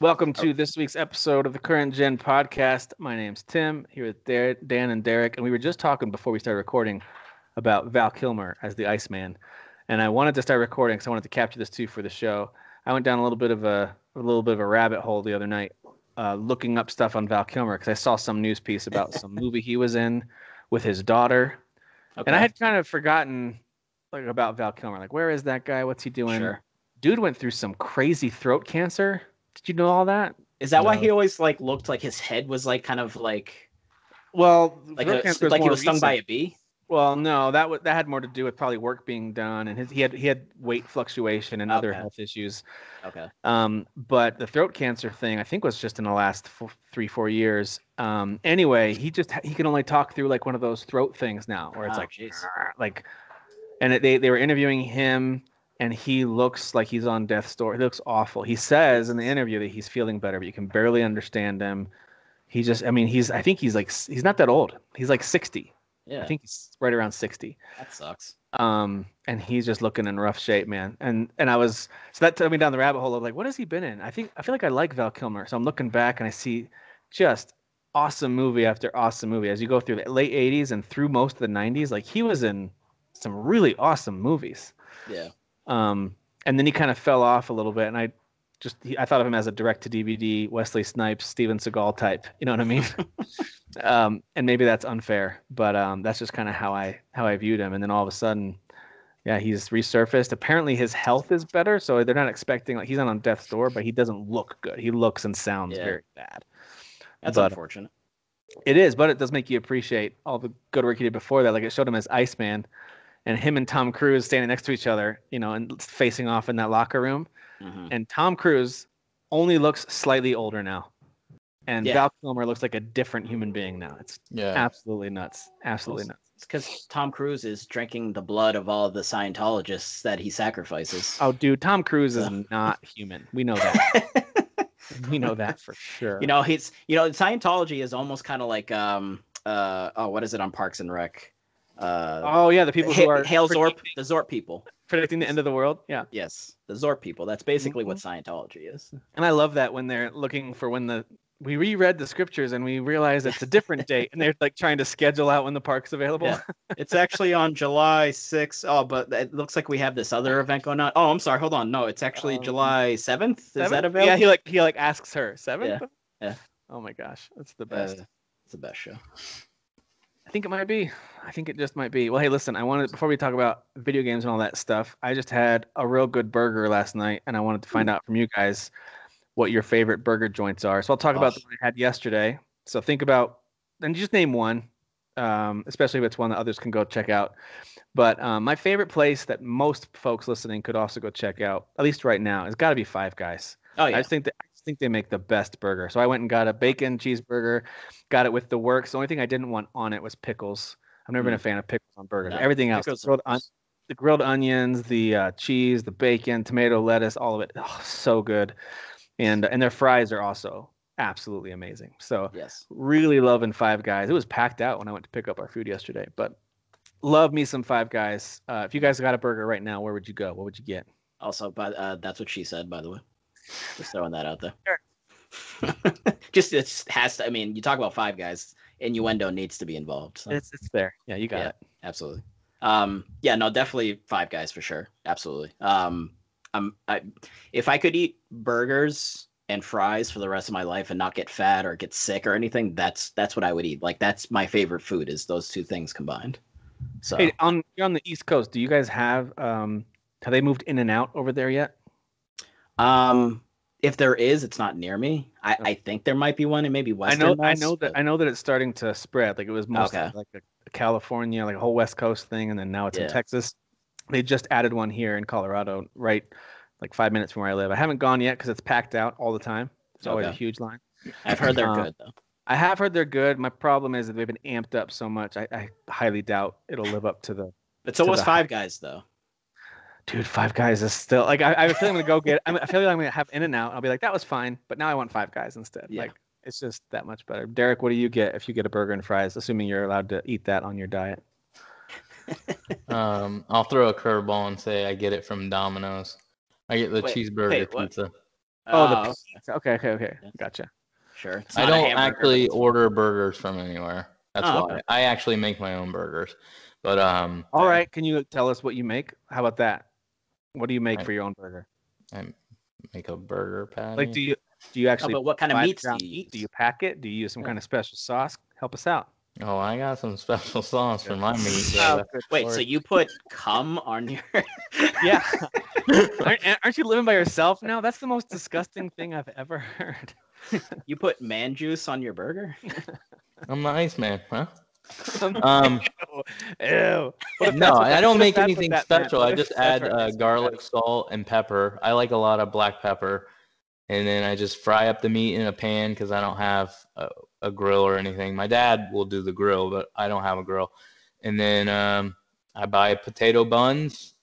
Welcome to this week's episode of the Current Gen Podcast. My name's Tim, here with Dan and Derek, and we were just talking before we started recording about Val Kilmer as the Iceman. And I wanted to start recording because I wanted to capture this too for the show. I went down a little bit of a rabbit hole the other night, looking up stuff on Val Kilmer because I saw some news piece about some movie he was in with his daughter, and I Okay, had kind of forgotten about Val Kilmer. Like, where is that guy? What's he doing? sure. Dude went through some crazy throat cancer. Did you know all that? Is that why No. he always looked like his head was kind of Well, like throat cancer is like he more was stung by recent. a bee? Well, no, that had more to do with probably work being done, and he had weight fluctuation and other Okay. health issues. Okay. But the throat cancer thing, I think, was just in the last 3-4 years. Anyway, he can only talk through like one of those throat things now, where it's Oh, like, jeez. like, and they were interviewing him, and he looks like he's on death's door. He looks awful. He says in the interview that he's feeling better, but you can barely understand him. I think he's not that old. He's like 60. I Yeah, think he's right around 60. that sucks. And he's just looking in rough shape, man. And that took me down the rabbit hole of like, what has he been in? I feel like I like Val Kilmer. So I'm looking back and I see just awesome movie after awesome movie. As you go through the late 80s and through most of the 90s, like he was in some really awesome movies. Yeah. And then he kind of fell off a little bit, and I thought of him as a direct to DVD Wesley Snipes, Steven Seagal type. You know what I mean? And maybe that's unfair, but that's just kind of how I viewed him. And then all of a sudden, yeah, he's resurfaced. Apparently, his health is better, so they're not expecting he's not on death's door, but he doesn't look good. He looks and sounds Yeah. very bad. That's But unfortunate. it is, but it does make you appreciate all the good work he did before that. Like it showed him as Iceman, and him and Tom Cruise standing next to each other, and facing off in that locker room. Hmm. And Tom Cruise only looks slightly older now, and Yeah. Val Kilmer looks like a different human being now. It's Yeah. absolutely nuts. Absolutely nuts. It's because Tom Cruise is drinking the blood of all the Scientologists that he sacrifices. Oh, dude, Tom Cruise is So- not human. We know that. We know that for sure. Scientology is almost kind of like what is it on Parks and Rec? Oh yeah, the people who are Hail Zorp, the Zorp people. predicting the end of the world. Yeah, Yes, the Zorp people. That's basically what Mm-hmm. Scientology is. and I love that when they're looking for we reread the scriptures and we realize it's a different date, and they're like trying to schedule out when the park's available. Yeah. It's actually on July 6th. Oh, but it looks like we have this other event going on. Oh, I'm sorry. Hold on. No, it's actually July 7th. Is that Seventh? available? Yeah, he asks her 7th. Yeah. Oh my gosh, that's the best. It's the best show. I think it might be. I think it just might be. Well, hey, listen, before we talk about video games and all that stuff, I just had a real good burger last night, and I wanted to find out from you guys what your favorite burger joints are. So I'll talk about the one I had yesterday. So think about, and just name one, especially if it's one that others can go check out. But my favorite place that most folks listening could also go check out, at least right now, has got to be Five Guys. Oh, yeah. I just think they make the best burger. So I went and got a bacon cheeseburger, got it with the works. The only thing I didn't want on it was pickles. I've never been a fan of pickles on burgers. No, Everything else, pickles the grilled onions, the cheese, the bacon, tomato, lettuce, all of it, so good. And their fries are also absolutely amazing. So Yes. really loving Five Guys. It was packed out when I went to pick up our food yesterday, but love me some Five Guys. If you guys got a burger right now, where would you go? What would you get? Also, but that's what she said, by the way. Just throwing that out there. Sure. Just it has to. I mean, you talk about Five Guys, innuendo needs to be involved. So. It's there. Yeah, you got it. Absolutely. Yeah, no, definitely Five Guys for sure. Absolutely. If I could eat burgers and fries for the rest of my life and not get fat or get sick or anything, that's what I would eat. Like that's my favorite food is those two things combined. So Hey, you're on the East Coast. Do you guys have they moved in and out over there yet? if there is, it's not near me. I think there might be one in maybe I Western know that it's starting to spread. Like it was mostly Okay. like a California, like a whole West Coast thing, and then now it's in Yeah. Texas. They just added one here in Colorado, right, like 5 minutes from where I live. I haven't gone yet because it's packed out all the time. It's always a Okay. huge line. I've heard they're good though. I have heard they're good. My problem is that they've been amped up so much. I highly doubt it'll live up to the. But so to was the Five Guys though. Dude, Five Guys is still like I have a feeling I'm gonna go get. I feel like I'm gonna have In and Out. I'll be like, that was fine, but now I want Five Guys instead. Yeah. Like it's just that much better. Derek, what do you get if you get a burger and fries? Assuming you're allowed to eat that on your diet. I'll throw a curveball and say I get it from Domino's. I get the Wait, cheeseburger what? pizza. Oh, the Oh, pizza. Okay. okay. Gotcha. Sure. It's I not a don't hamburger, but actually it's fine. order burgers from anywhere. That's Oh, why. okay. I actually make my own burgers. But All Fair. right. Can you tell us what you make? How about that? What do you make I- for your own burger? I make a burger patty. Like, do you actually but what kind of buy the meats do ground you meat? Do use? you pack it? Do you use some Yeah. kind of special sauce? Help us out. Oh, I got some special sauce for my meat. Oh, brother. good Wait, Lord. so you put cum on your? Yeah. Aren't you living by yourself now? That's the most disgusting thing I've ever heard. You put man juice on your burger? I'm the Iceman, huh? Ew. No, I don't make that's what anything that meant? special. What I if just that's add right, garlic, salt, and pepper. I like a lot of black pepper. And then I just fry up the meat in a pan because I don't have a grill or anything. My dad will do the grill, but I don't have a grill. And then I buy potato buns,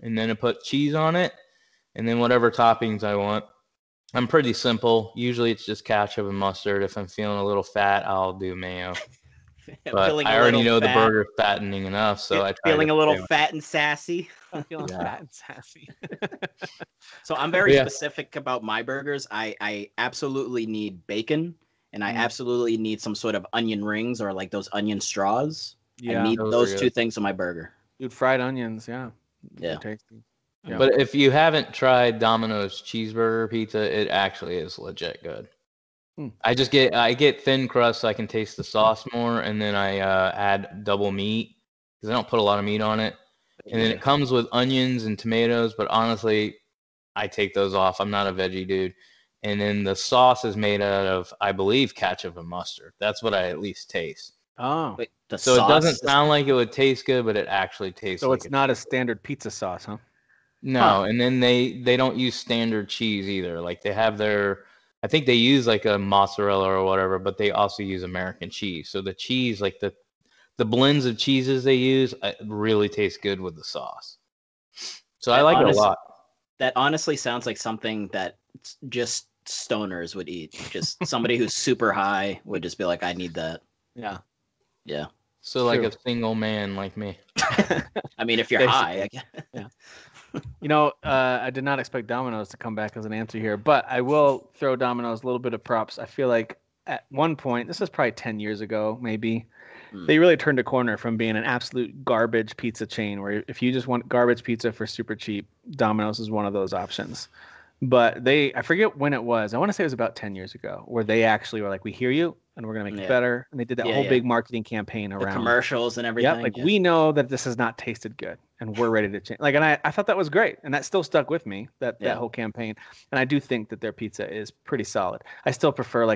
and then I put cheese on it, and then whatever toppings I want. I'm pretty simple. Usually it's just ketchup and mustard. If I'm feeling a little fat, I'll do mayo. But Feeling I a already little know the fat. burger's fattening enough, so I try Feeling to a little stay on- fat and sassy. I'm feeling Yeah. fat and sassy. So I'm very Yeah. specific about my burgers. I absolutely need bacon, and I absolutely need some sort of onion rings or like those onion straws. I need those are those good. two things on my burger. Dude, fried onions, yeah. Yeah. They're tasty. Yeah. But if you haven't tried Domino's cheeseburger pizza, it actually is legit good. I get thin crust so I can taste the sauce more, and then I add double meat because I don't put a lot of meat on it. And then it comes with onions and tomatoes, but honestly, I take those off. I'm not a veggie dude. And then the sauce is made out of, I believe, ketchup and mustard. That's what I at least taste. Oh. Wait, the So sauce it doesn't is- sound like it would taste good, but it actually tastes So like it's not a standard pizza sauce, huh? No, Huh. and then they don't use standard cheese either. Like they have their, I think they use like a mozzarella or whatever, but they also use American cheese. So the cheese, like the blends of cheeses they use, really taste good with the sauce. So I like it a lot. That honestly sounds like something that just stoners would eat. Just somebody who's super high would just be like, I need that. Yeah. Yeah. So like True. a single man like me. I mean, if you're Basically. high, I guess. Yeah. You know, I did not expect Domino's to come back as an answer here, but I will throw Domino's a little bit of props. I feel like at one point, this was probably 10 years ago, maybe, they really turned a corner from being an absolute garbage pizza chain where if you just want garbage pizza for super cheap, Domino's is one of those options. But I forget when it was. I want to say it was about 10 years ago where they actually were like, we hear you and we're going to make it better. And they did that whole big marketing campaign around the commercials and everything. Yeah, like we know that this has not tasted good and we're ready to change. Like, and I thought that was great. And that still stuck with me, that whole campaign. And I do think that their pizza is pretty solid. I still prefer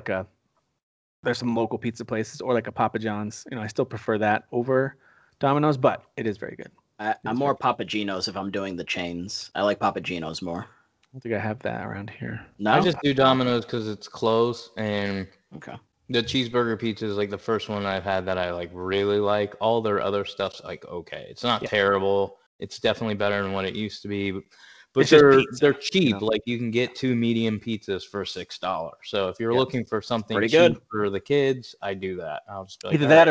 there's some local pizza places or like a Papa John's. You know, I still prefer that over Domino's, but it is very good. I'm more Papa Gino's if I'm doing the chains. I like Papa Gino's more. I don't think I have that around here. No, I just do Domino's because it's close, and okay. the cheeseburger pizza is like the first one I've had that I like really like. All their other stuff's like okay. It's not terrible. It's definitely better than what it used to be. But It's just they're pizza, cheap. you know? Like you can get 2 medium pizzas for $6. So if you're looking for something Pretty cheap good. for the kids, I do that. I'll just be like, Either "All that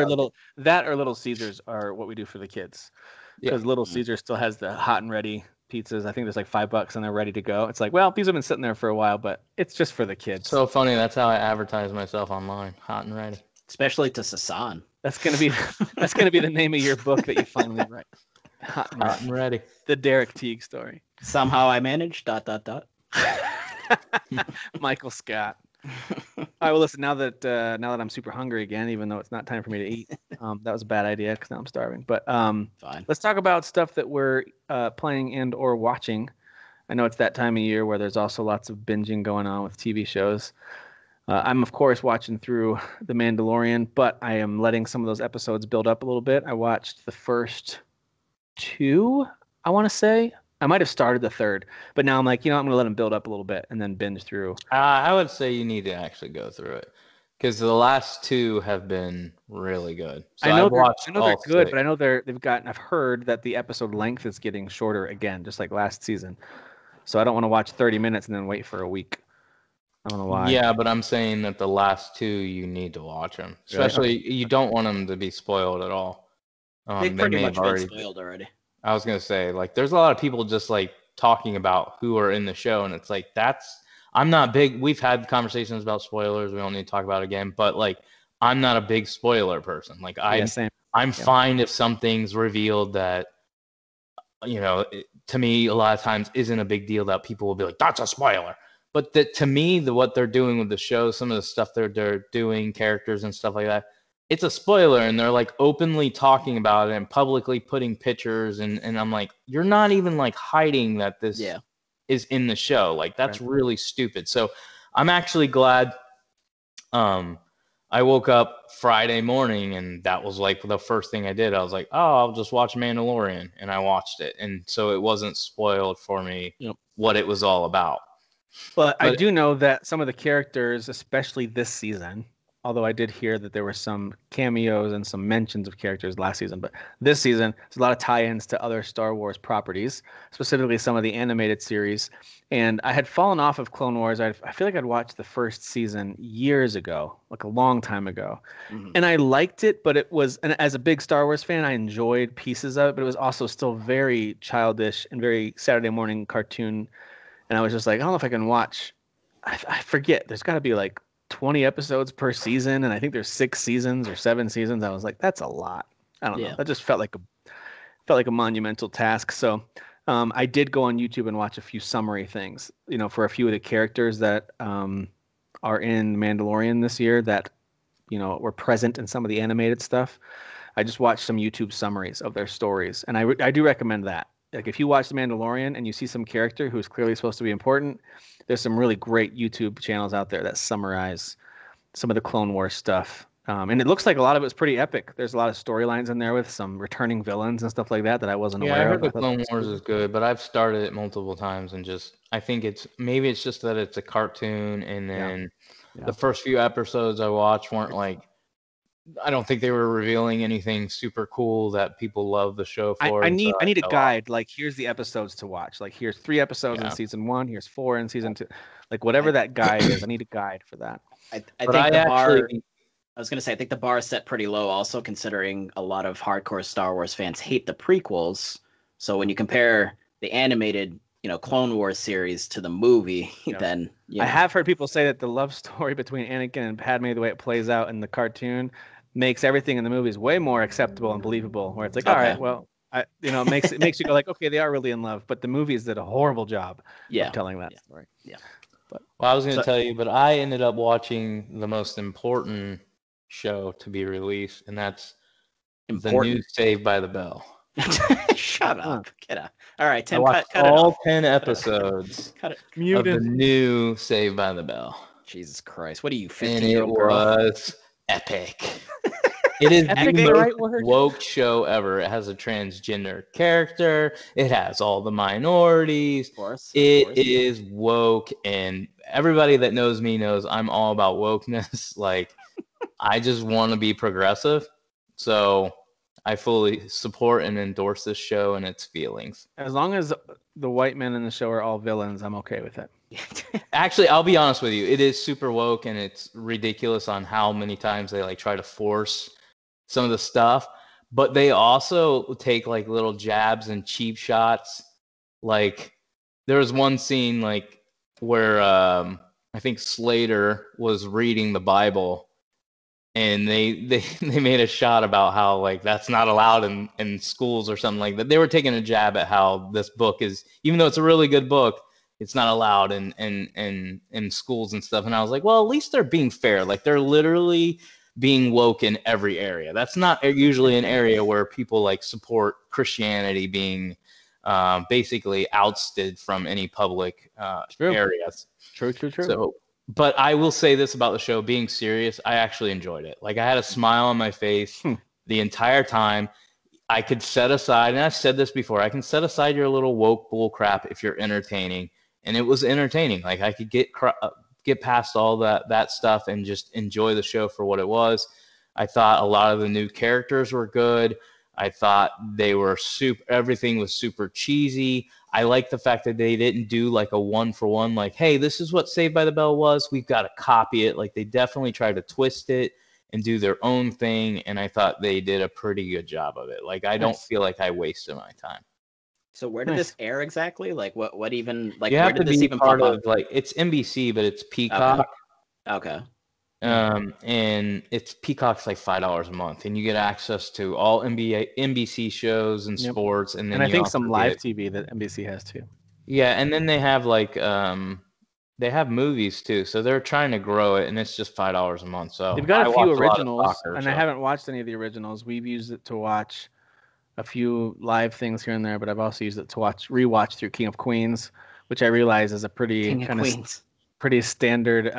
right, or Little Caesars are what we do for the kids. Yeah. Because Little Caesars still has the hot and ready pizzas. I think there's like $5 and they're ready to go. It's like, well, these have been sitting there for a while, but it's just for the kids. So funny. That's how I advertise myself online. Hot and ready. Especially to Sasan. That's gonna be the name of your book that you finally write. Hot and Hot and ready. The Derek Teague story. Somehow I managed. ... Michael Scott. All right, well, listen. Now that I'm super hungry again, even though it's not time for me to eat, that was a bad idea because now I'm starving. But Fine. let's talk about stuff that we're playing and or watching. I know it's that time of year where there's also lots of binging going on with TV shows. I'm of course watching through The Mandalorian, but I am letting some of those episodes build up a little bit. I watched the first 2, I want to say. I might have started the 3rd, but now I'm like, I'm going to let them build up a little bit and then binge through. I would say you need to actually go through it because the last 2 have been really good. So I know I've watched they're all good, 6. but I know I've heard that the episode length is getting shorter again, just like last season. So I don't want to watch 30 minutes and then wait for a week. I don't know why. Yeah, but I'm saying that the last 2 you need to watch them. Especially you don't want them to be spoiled at all. They pretty may much have been spoiled already. I was gonna say, like, there's a lot of people just like talking about who are in the show, and it's like I'm not big. We've had conversations about spoilers. We don't need to talk about it again. But like, I'm not a big spoiler person. Like, Same. I'm fine if something's revealed that, to me, a lot of times isn't a big deal that people will be like, that's a spoiler. But that to me, what they're doing with the show, some of the stuff they're doing, characters and stuff like that, it's a spoiler, and they're like openly talking about it and publicly putting pictures, and I'm like, you're not even like hiding that this is in the show. Like, that's really stupid. So I'm actually glad I woke up Friday morning and that was like the first thing I did. I was like, oh, I'll just watch Mandalorian, and I watched it. And so it wasn't spoiled for me what it was all about. But I do know that some of the characters, especially this season, although I did hear that there were some cameos and some mentions of characters last season, but this season, there's a lot of tie-ins to other Star Wars properties, specifically some of the animated series. And I had fallen off of Clone Wars. I feel like I'd watched the first season years ago, like a long time ago. Mm-hmm. And I liked it, but it was, and as a big Star Wars fan, I enjoyed pieces of it, but it was also still very childish and very Saturday morning cartoon. And I was just like, I don't know if I can watch. I forget. There's got to be like 20 episodes per season, and I think there's 6 seasons or 7 seasons. I was like, that's a lot. I don't know. That just felt like a monumental task. So I did go on YouTube and watch a few summary things, for a few of the characters that are in Mandalorian this year that, were present in some of the animated stuff. I just watched some YouTube summaries of their stories, and I do recommend that. Like, if you watch The Mandalorian and you see some character who's clearly supposed to be important, there's some really great YouTube channels out there that summarize some of the Clone Wars stuff. And it looks like a lot of it was pretty epic. There's a lot of storylines in there with some returning villains and stuff like that I wasn't aware of. Yeah, I heard the Clone Wars is good, but I've started it multiple times and I think it's just that it's a cartoon, and then the first few episodes I watched weren't like, I don't think they were revealing anything super cool that people love the show for. I need a guide. Like, here's the episodes to watch. Like, here's 3 episodes in season 1. Here's 4 in season 2. Like, whatever that guide is, I need a guide for that. I think the bar. I was going to say, I think the bar is set pretty low. Also, considering a lot of hardcore Star Wars fans hate the prequels. So when you compare the animated, Clone Wars series to the movie, then I have heard people say that the love story between Anakin and Padme, the way it plays out in the cartoon, makes everything in the movies way more acceptable and believable. Where it's like, all right, well, it makes you go like, okay, they are really in love, but the movies did a horrible job of telling that story. Yeah. Well, I was going to tell you, but I ended up watching the most important show to be released, and that's the new Saved by the Bell. Shut up. Get out. All right, Tim, I watched cut all it off. 10 episodes of the new Saved by the Bell. Jesus Christ. What are you, 50-year-old girl? And it was epic. It is the most woke show ever. It has a transgender character. It has all the minorities. Of course. It is woke, and everybody that knows me knows I'm all about wokeness. Like, I just want to be progressive. So I fully support and endorse this show and its feelings. As long as the white men in the show are all villains, I'm okay with it. Actually, I'll be honest with you. It is super woke, and it's ridiculous on how many times they like try to force some of the stuff. But they also take like little jabs and cheap shots. Like, there was one scene like where I think Slater was reading the Bible, and they made a shot about how like that's not allowed in schools or something like that. They were taking a jab at how this book is, even though it's a really good book, it's not allowed in schools and stuff. And I was like, well, at least they're being fair. Like, they're literally being woke in every area. That's not usually an area where people like support Christianity being basically ousted from any public areas. True. So, but I will say this about the show, being serious, I actually enjoyed it. Like, I had a smile on my face the entire time. I could set aside, and I've said this before, I can set aside your little woke bull crap if you're entertaining. And it was entertaining. Like, I could get past all that stuff and just enjoy the show for what it was. I thought a lot of the new characters were good. I thought everything was super cheesy. I like the fact that they didn't do like a 1-for-1, like, hey, this is what Saved by the Bell was. We've got to copy it. Like, they definitely tried to twist it and do their own thing. And I thought they did a pretty good job of it. Like, I don't feel like I wasted my time. So where did this air exactly? Like what even like you where have did to this be even part pop of up? like it's NBC, but it's Peacock. Okay. And it's Peacock's like $5 a month, and you get access to all NBC shows and sports, and then I think also some live TV that NBC has too. Yeah, and then they have like they have movies too, so they're trying to grow it, and it's just $5 a month. So they've got I a few watch originals, a lot of soccer, and I haven't watched any of the originals. We've used it to watch a few live things here and there, but I've also used it to rewatch through King of Queens, which I realize is a pretty pretty standard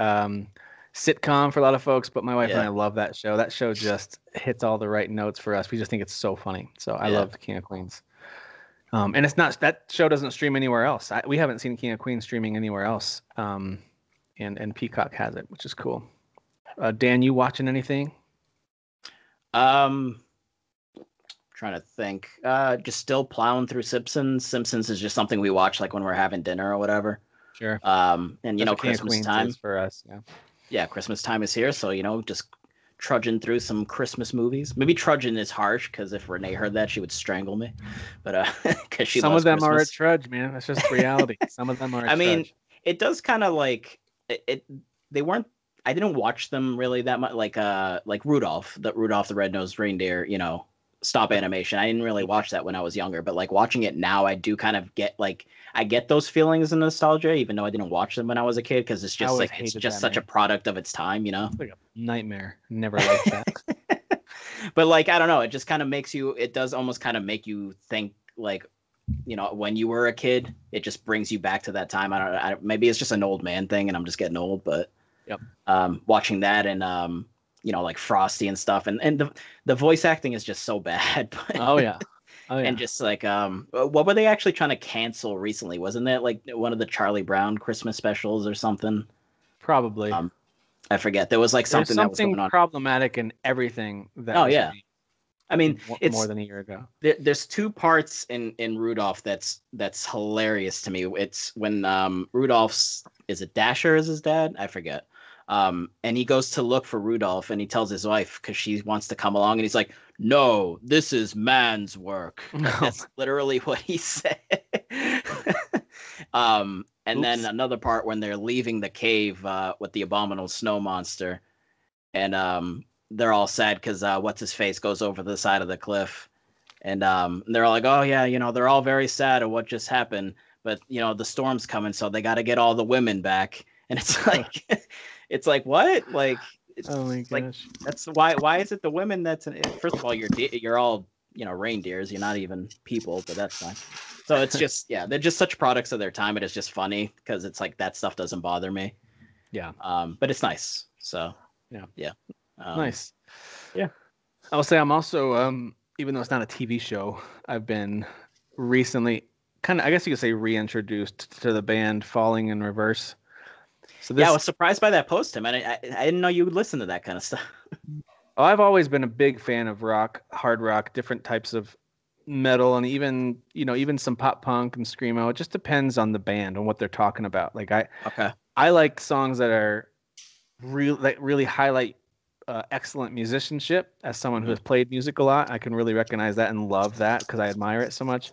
sitcom for a lot of folks. But my wife and I love that show. That show just hits all the right notes for us. We just think it's so funny. So I love King of Queens. And it's not that show doesn't stream anywhere else. We haven't seen King of Queens streaming anywhere else. And Peacock has it, which is cool. Dan, you watching anything? Trying to think. Just still plowing through Simpsons. Simpsons is just something we watch like when we're having dinner or whatever. Sure. And That's Christmas time for us. Yeah. Yeah, Christmas time is here, so just trudging through some Christmas movies. Maybe trudging is harsh because if Renee heard that, she would strangle me. But because she some loves of them Christmas. are a trudge, man. That's just reality. Some of them are. I mean, it does kind of like it. They weren't. I didn't watch them really that much. Like Rudolph the Red-Nosed Reindeer. Stop animation. I didn't really watch that when I was younger, but like watching it now, I do kind of get I get those feelings and nostalgia, even though I didn't watch them when I was a kid, because it's just it's just such a product of its time, It's like a nightmare. Never liked that. But I don't know, it just kind of makes you. It does almost kind of make you think when you were a kid. It just brings you back to that time. I don't. Maybe it's just an old man thing, and I'm just getting old. But watching that and like Frosty and stuff, and the voice acting is just so bad. But, oh yeah. And just what were they actually trying to cancel recently? Wasn't that like one of the Charlie Brown Christmas specials or something? Probably. I forget. There was something that was going on. Problematic in everything. That I mean, it's more than a year ago. There's two parts in Rudolph that's hilarious to me. It's when Rudolph's Dasher is his dad? I forget. And he goes to look for Rudolph, and he tells his wife because she wants to come along, and he's like, "No, this is man's work." No. That's literally what he said. And then another part when they're leaving the cave with the abominable snow monster, and they're all sad because what's his face goes over the side of the cliff, and they're all like, "Oh yeah, they're all very sad at what just happened, but the storm's coming, so they got to get all the women back." And it's like, it's like what? Oh my gosh! That's why is it the women that's first of all you're all reindeers, you're not even people, but that's fine. So it's just they're just such products of their time. It is just funny because it's like that stuff doesn't bother me. Yeah. But it's nice. So yeah. Nice. Yeah. I'll say I'm also even though it's not a TV show, I've been recently kind of, I guess you could say, reintroduced to the band Falling in Reverse. So I was surprised by that post, Tim. I didn't know you would listen to that kind of stuff. Oh, I've always been a big fan of rock, hard rock, different types of metal, and even some pop punk and screamo. It just depends on the band and what they're talking about. I like songs that are really highlight excellent musicianship. As someone who has played music a lot, I can really recognize that and love that because I admire it so much.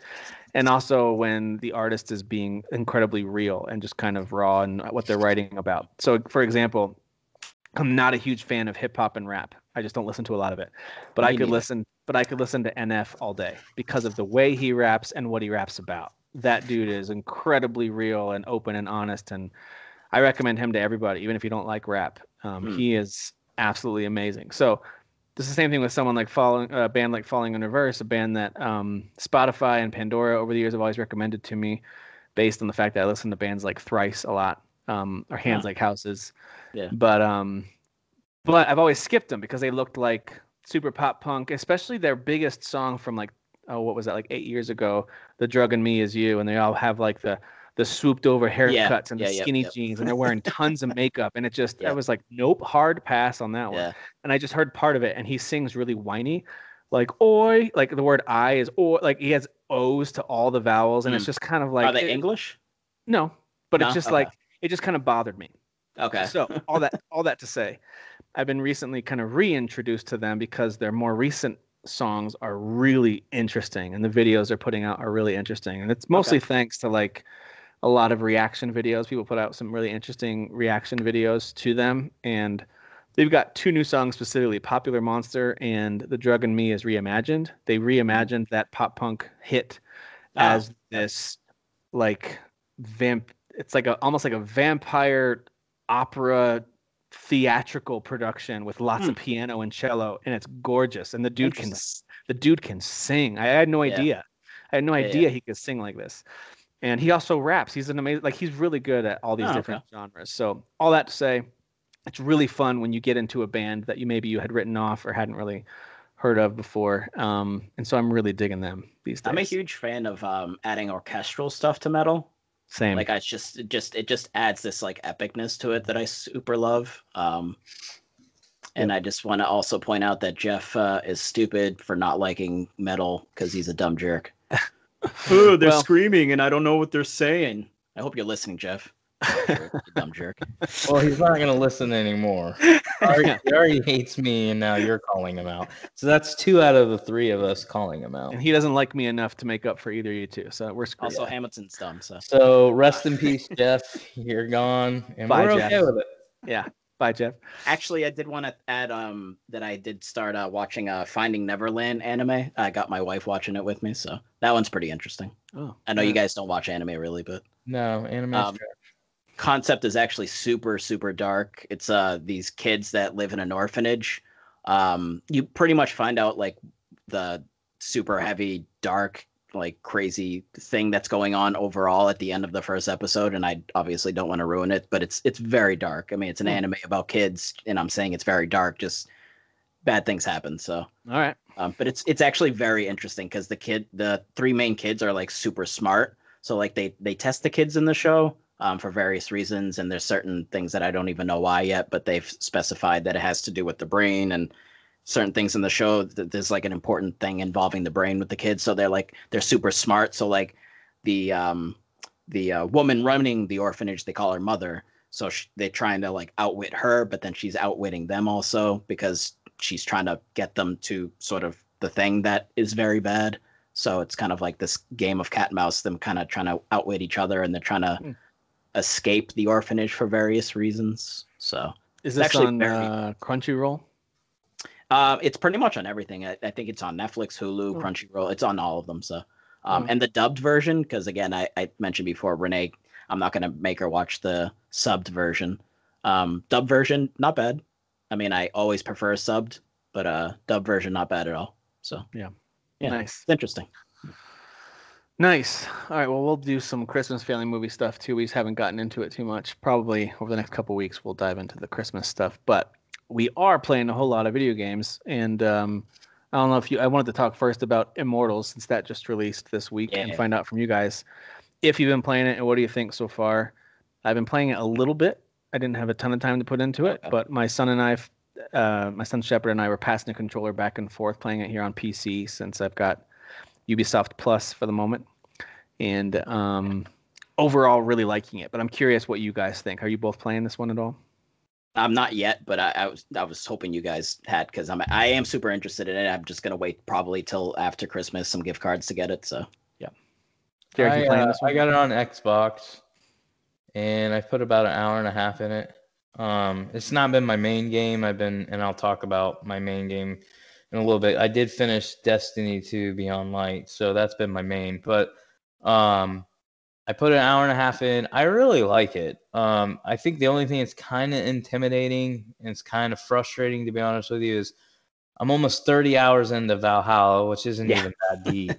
And also when the artist is being incredibly real and just kind of raw in what they're writing about. So, for example, I'm not a huge fan of hip hop and rap. I just don't listen to a lot of it. But I could listen to NF all day because of the way he raps and what he raps about. That dude is incredibly real and open and honest, and I recommend him to everybody, even if you don't like rap. He is absolutely amazing. So this is the same thing with someone like a band like Falling in Reverse, a band that Spotify and Pandora over the years have always recommended to me, based on the fact that I listen to bands like Thrice a lot, or Hands Like Houses. Yeah. But I've always skipped them because they looked like super pop punk, especially their biggest song from what was that, 8 years ago, The Drug in Me Is You, and they all have the swooped over haircuts and the skinny jeans, and they're wearing tons of makeup, and it just I was like, nope, hard pass on that one. And I just heard part of it, and he sings really whiny, like oi, like the word I is or, like he has O's to all the vowels, and it's just kind of like, are they English? No, but it's just it just kind of bothered me. Okay. So all that to say, I've been recently kind of reintroduced to them because their more recent songs are really interesting, and the videos they're putting out are really interesting. And it's mostly thanks to like a lot of reaction videos. People put out some really interesting reaction videos to them, and they've got 2 new songs specifically, Popular Monster and The Drug and Me is Reimagined. They reimagined that pop punk hit as this like it's like almost like a vampire opera theatrical production with lots of piano and cello, and it's gorgeous. And the dude can sing. I had no idea. I had no idea he could sing like this. And he also raps. He's an amazing, like he's really good at all these different genres. So all that to say, it's really fun when you get into a band that you had written off or hadn't really heard of before. And so I'm really digging them these days. I'm a huge fan of adding orchestral stuff to metal. Same. Like it just adds this like epicness to it that I super love. And I just want to also point out that Jeff is stupid for not liking metal because he's a dumb jerk. Oh, they're screaming and I don't know what they're saying. I hope you're listening, Jeff. You dumb jerk. Well, he's not going to listen anymore. He already hates me, and now you're calling him out. So that's 2 out of the 3 of us calling him out. And he doesn't like me enough to make up for either of you two, so we're screwed. Also, Hamilton's dumb. So rest in peace, Jeff. You're gone, and we're okay with it. Yeah. Bye, Jeff. Actually, I did want to add that I did start watching Finding Neverland anime. I got my wife watching it with me, so that one's pretty interesting. Oh, I know you guys don't watch anime really, but no, anime. Concept is actually super, super dark. It's these kids that live in an orphanage. You pretty much find out like the super heavy, dark, like crazy thing that's going on overall at the end of the first episode, and I obviously don't want to ruin it, but it's very dark. I mean, it's an anime about kids, and I'm saying it's very dark. Just bad things happen. So all right, but it's actually very interesting because the 3 main kids are like super smart. So like they test the kids in the show for various reasons, and there's certain things that I don't even know why yet, but they've specified that it has to do with the brain and certain things in the show that there's like an important thing involving the brain with the kids. So they're super smart. So like the woman running the orphanage, they call her mother. So they're trying to like outwit her, but then she's outwitting them also because she's trying to get them to sort of the thing that is very bad. So it's kind of like this game of cat and mouse, them kind of trying to outwit each other, and they're trying to escape the orphanage for various reasons. So is this actually on Crunchyroll? It's pretty much on everything. I think it's on Netflix, Hulu, Crunchyroll. It's on all of them. So, and the dubbed version, because again, I mentioned before, Renee, I'm not going to make her watch the subbed version. Dubbed version, not bad. I mean, I always prefer subbed, but dubbed version, not bad at all. So yeah, nice. It's interesting. Nice. All right. Well, we'll do some Christmas family movie stuff too. We just haven't gotten into it too much. Probably over the next couple weeks, we'll dive into the Christmas stuff. But we are playing a whole lot of video games, and I don't know if I wanted to talk first about Immortals since that just released this week, and find out from you guys if you've been playing it and what do you think so far. I've been playing it a little bit. I didn't have a ton of time to put into it, but my son Shepard and I were passing the controller back and forth playing it here on PC since I've got Ubisoft Plus for the moment, and overall really liking it. But I'm curious what you guys think. Are you both playing this one at all? I'm not yet, but I was hoping you guys had, because I am super interested in it. I'm just gonna wait probably till after Christmas, some gift cards to get it. So yeah. Derek, you playing this one? I got it on Xbox, and I put about an hour and a half in it. It's not been my main game. And I'll talk about my main game in a little bit. I did finish Destiny 2 Beyond Light, so that's been my main. But I put an hour and a half in. I really like it. I think the only thing that's kind of intimidating and it's kind of frustrating, to be honest with you, is I'm almost 30 hours into Valhalla, which isn't even that deep.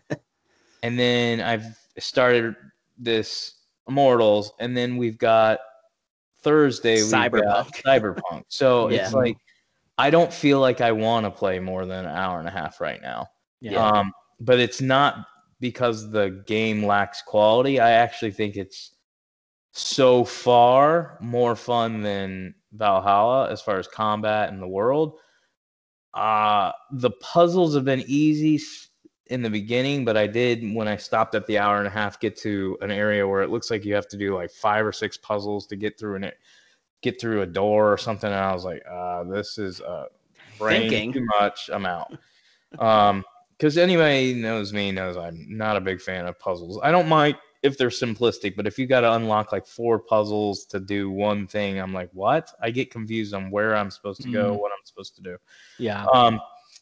And then I've started this Immortals, and then we've got Thursday, Cyberpunk. So it's like I don't feel like I want to play more than an hour and a half right now. Yeah. But it's not because the game lacks quality. I actually think it's so far more fun than Valhalla as far as combat in the world. The puzzles have been easy in the beginning, but I did, when I stopped at the hour and a half, get to an area where it looks like you have to do like 5 or 6 puzzles to get through a door or something, and I was like, this is brain too much. I'm out. Because anybody knows me knows I'm not a big fan of puzzles. I don't mind if they're simplistic, but if you got to unlock like 4 puzzles to do one thing, I'm like, what? I get confused on where I'm supposed to go, what I'm supposed to do. Yeah.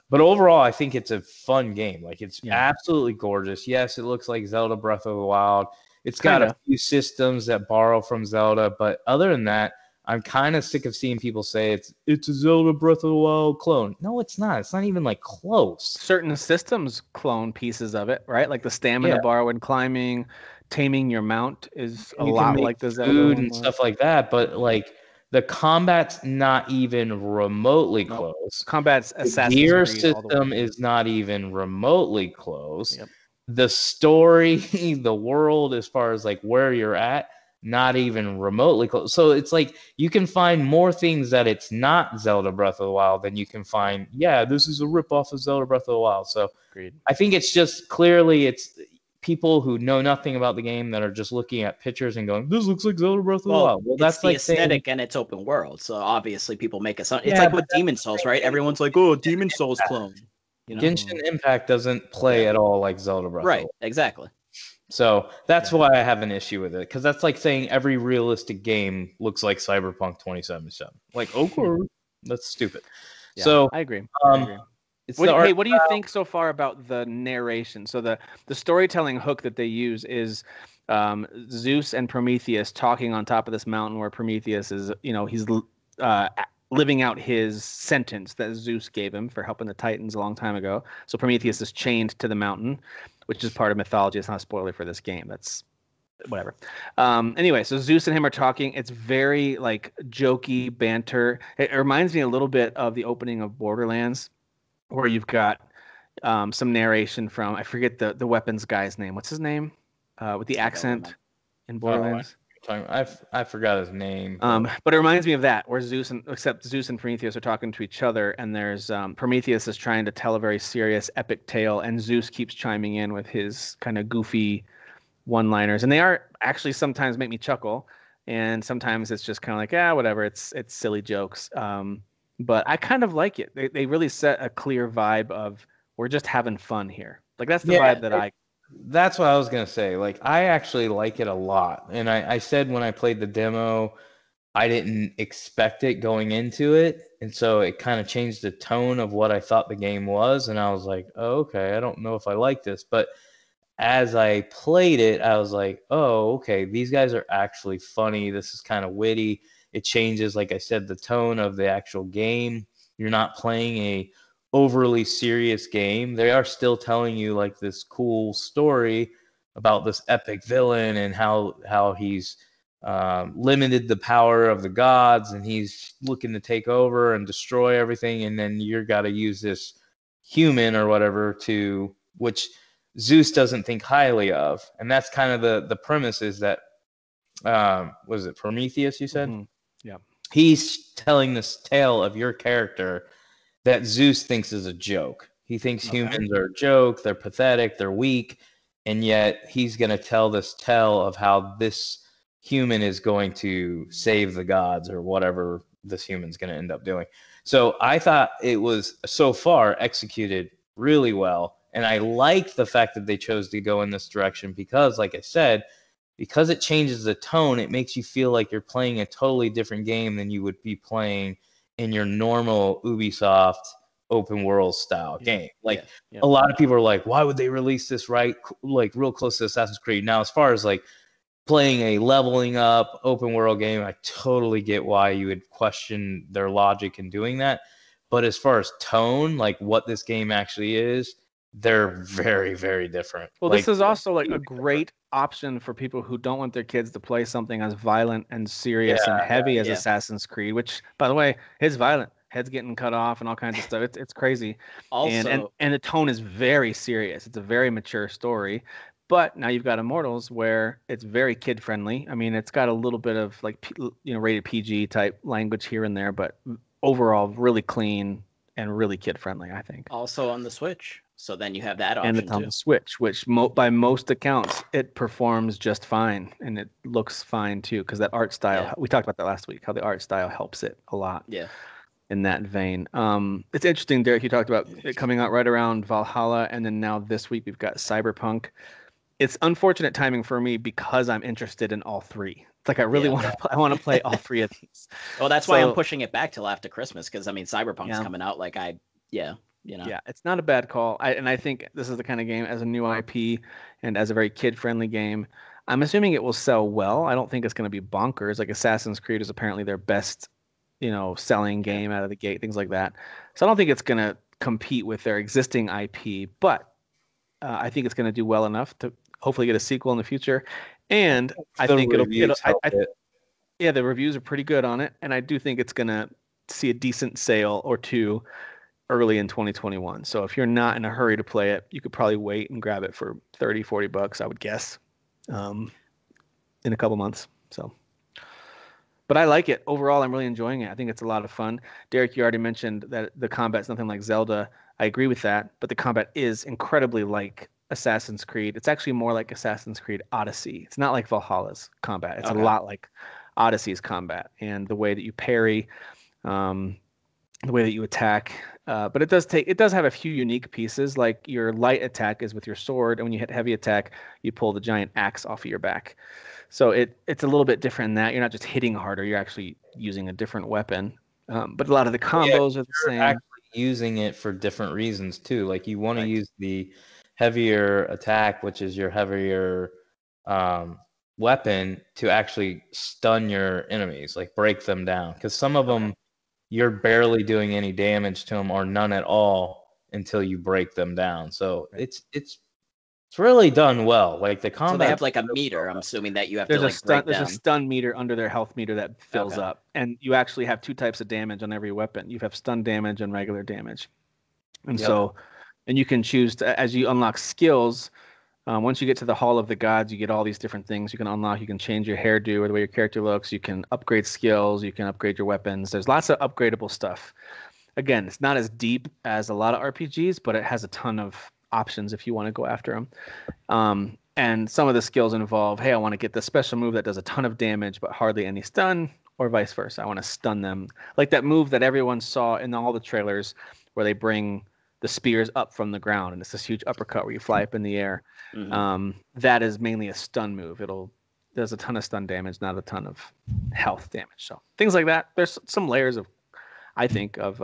But overall, I think it's a fun game. Like, it's Yeah. absolutely gorgeous. Yes, it looks like Zelda Breath of the Wild. It's got a few systems that borrow from Zelda, but other than that, I'm kind of sick of seeing people say it's a Zelda Breath of the Wild clone. No, it's not. It's not even like close. Certain systems clone pieces of it, right? Like the stamina bar when climbing, taming your mount is a You can lot make like the Zelda food one and was. stuff like that, but like the combat's not even remotely Nope. close. Combat's The Assassin's gear Creed all the way. system is not even remotely close. Yep. The story, the world, as far as like where you're at, not even remotely close. So it's like you can find more things that it's not Zelda Breath of the Wild than you can find, yeah, this is a ripoff of Zelda Breath of the Wild. So Agreed. I think it's just clearly it's people who know nothing about the game that are just looking at pictures and going, this looks like Zelda Breath of the Wild. Well, that's the like aesthetic and it's open world. So obviously people make it sound. It's like with Demon Souls, right? Everyone's like, oh, Demon Souls clone. You know? Genshin Impact doesn't play at all like Zelda Breath of the Wild. Right, exactly. So that's why I have an issue with it, because that's like saying every realistic game looks like Cyberpunk 2077. Like, okay, that's stupid. Yeah, so I agree. What do you think so far about the narration? So the storytelling hook that they use is Zeus and Prometheus talking on top of this mountain where Prometheus is, he's living out his sentence that Zeus gave him for helping the Titans a long time ago. So Prometheus is chained to the mountain, which is part of mythology. It's not a spoiler for this game. That's whatever. Anyway, so Zeus and him are talking. It's very like jokey banter. It reminds me a little bit of the opening of Borderlands, where you've got some narration from, I forget the weapons guy's name. What's his name? With the accent in Borderlands. I forgot his name. But it reminds me of that, where Zeus and Prometheus are talking to each other, and there's Prometheus is trying to tell a very serious epic tale, and Zeus keeps chiming in with his kind of goofy one-liners, and they are actually sometimes make me chuckle, and sometimes it's just kind of like, whatever, it's silly jokes. But I kind of like it. They really set a clear vibe of we're just having fun here. Like that's the vibe that That's what I was gonna say. Like I actually like it a lot, and I said when I played the demo, I didn't expect it going into it, and so it kind of changed the tone of what I thought the game was, and I was like, oh, okay, I don't know if I like this, but as I played it, I was like, oh, okay, these guys are actually funny. This is kind of witty. It changes, like I said, the tone of the actual game. You're not playing a overly serious game. They are still telling you like this cool story about this epic villain and how he's limited the power of the gods and he's looking to take over and destroy everything. And then you're got to use this human or whatever which Zeus doesn't think highly of. And that's kind of the premise is that, was it Prometheus you said? Mm-hmm. Yeah. He's telling this tale of your character that Zeus thinks is a joke. He thinks humans are a joke, they're pathetic, they're weak, and yet he's going to tell this tale of how this human is going to save the gods or whatever this human's going to end up doing. So I thought it was so far executed really well, and I like the fact that they chose to go in this direction because, like I said, because it changes the tone, it makes you feel like you're playing a totally different game than you would be playing in your normal Ubisoft open world style game. Like a lot of people are like, why would they release this like real close to Assassin's Creed? Now, as far as like playing a leveling up open world game, I totally get why you would question their logic in doing that. But as far as tone, like what this game actually is, they're very, very different. Well, this is also like a great option for people who don't want their kids to play something as violent and serious and heavy as Assassin's Creed, which, by the way, is violent. Heads getting cut off and all kinds of stuff. It's crazy. Also, and the tone is very serious. It's a very mature story. But now you've got Immortals where it's very kid friendly. I mean, it's got a little bit of like rated PG type language here and there, but overall really clean and really kid friendly, I think. Also on the Switch. So then you have that option and it's on the Switch, which by most accounts it performs just fine and it looks fine too, because that art style we talked about that last week, how the art style helps it a lot. Yeah. in that vein. It's interesting, Derek, you talked about it coming out right around Valhalla, and then now this week we've got Cyberpunk. It's unfortunate timing for me because I'm interested in all three. It's like I really want to I want to play all three of these. Well, that's why I'm pushing it back till after Christmas, because I mean Cyberpunk's Yeah. coming out Yeah, it's not a bad call. I think this is the kind of game, as a new IP and as a very kid-friendly game, I'm assuming it will sell well. I don't think it's going to be bonkers. Like Assassin's Creed is apparently their best, selling game out of the gate, things like that. So I don't think it's going to compete with their existing IP, but I think it's going to do well enough to hopefully get a sequel in the future. And I think it'll yeah, the reviews are pretty good on it, and I do think it's going to see a decent sale or two early in 2021. So if you're not in a hurry to play it, you could probably wait and grab it for $30-$40, I would guess, in a couple months. So, but I like it. Overall, I'm really enjoying it. I think it's a lot of fun. Derek, you already mentioned that the combat's nothing like Zelda. I agree with that, but the combat is incredibly like Assassin's Creed. It's actually more like Assassin's Creed Odyssey. It's not like Valhalla's combat. It's a lot like Odyssey's combat, and the way that you parry, the way that you attack. But it does have a few unique pieces. Like your light attack is with your sword, and when you hit heavy attack, you pull the giant axe off of your back. So it's a little bit different in that. You're not just hitting harder; you're actually using a different weapon. But a lot of the combos are the same. Actually using it for different reasons too. Like you want to use the heavier attack, which is your heavier weapon, to actually stun your enemies, like break them down. Because some of them, you're barely doing any damage to them or none at all until you break them down. So it's really done well. Like the combat. So they have like a meter. I'm assuming that you have to like break There's down. a stun meter under their health meter that fills up, and you actually have two types of damage on every weapon. You have stun damage and regular damage, and and you can choose to, as you unlock skills. Once you get to the Hall of the Gods, you get all these different things you can unlock. You can change your hairdo or the way your character looks. You can upgrade skills. You can upgrade your weapons. There's lots of upgradable stuff. Again, it's not as deep as a lot of RPGs, but it has a ton of options if you want to go after them. And some of the skills involve, hey, I want to get the special move that does a ton of damage but hardly any stun, or vice versa. I want to stun them. Like that move that everyone saw in all the trailers where they bring the spears up from the ground, and it's this huge uppercut where you fly up in the air. That is mainly a stun move. Does a ton of stun damage, not a ton of health damage. So things like that. There's some layers of, I think, of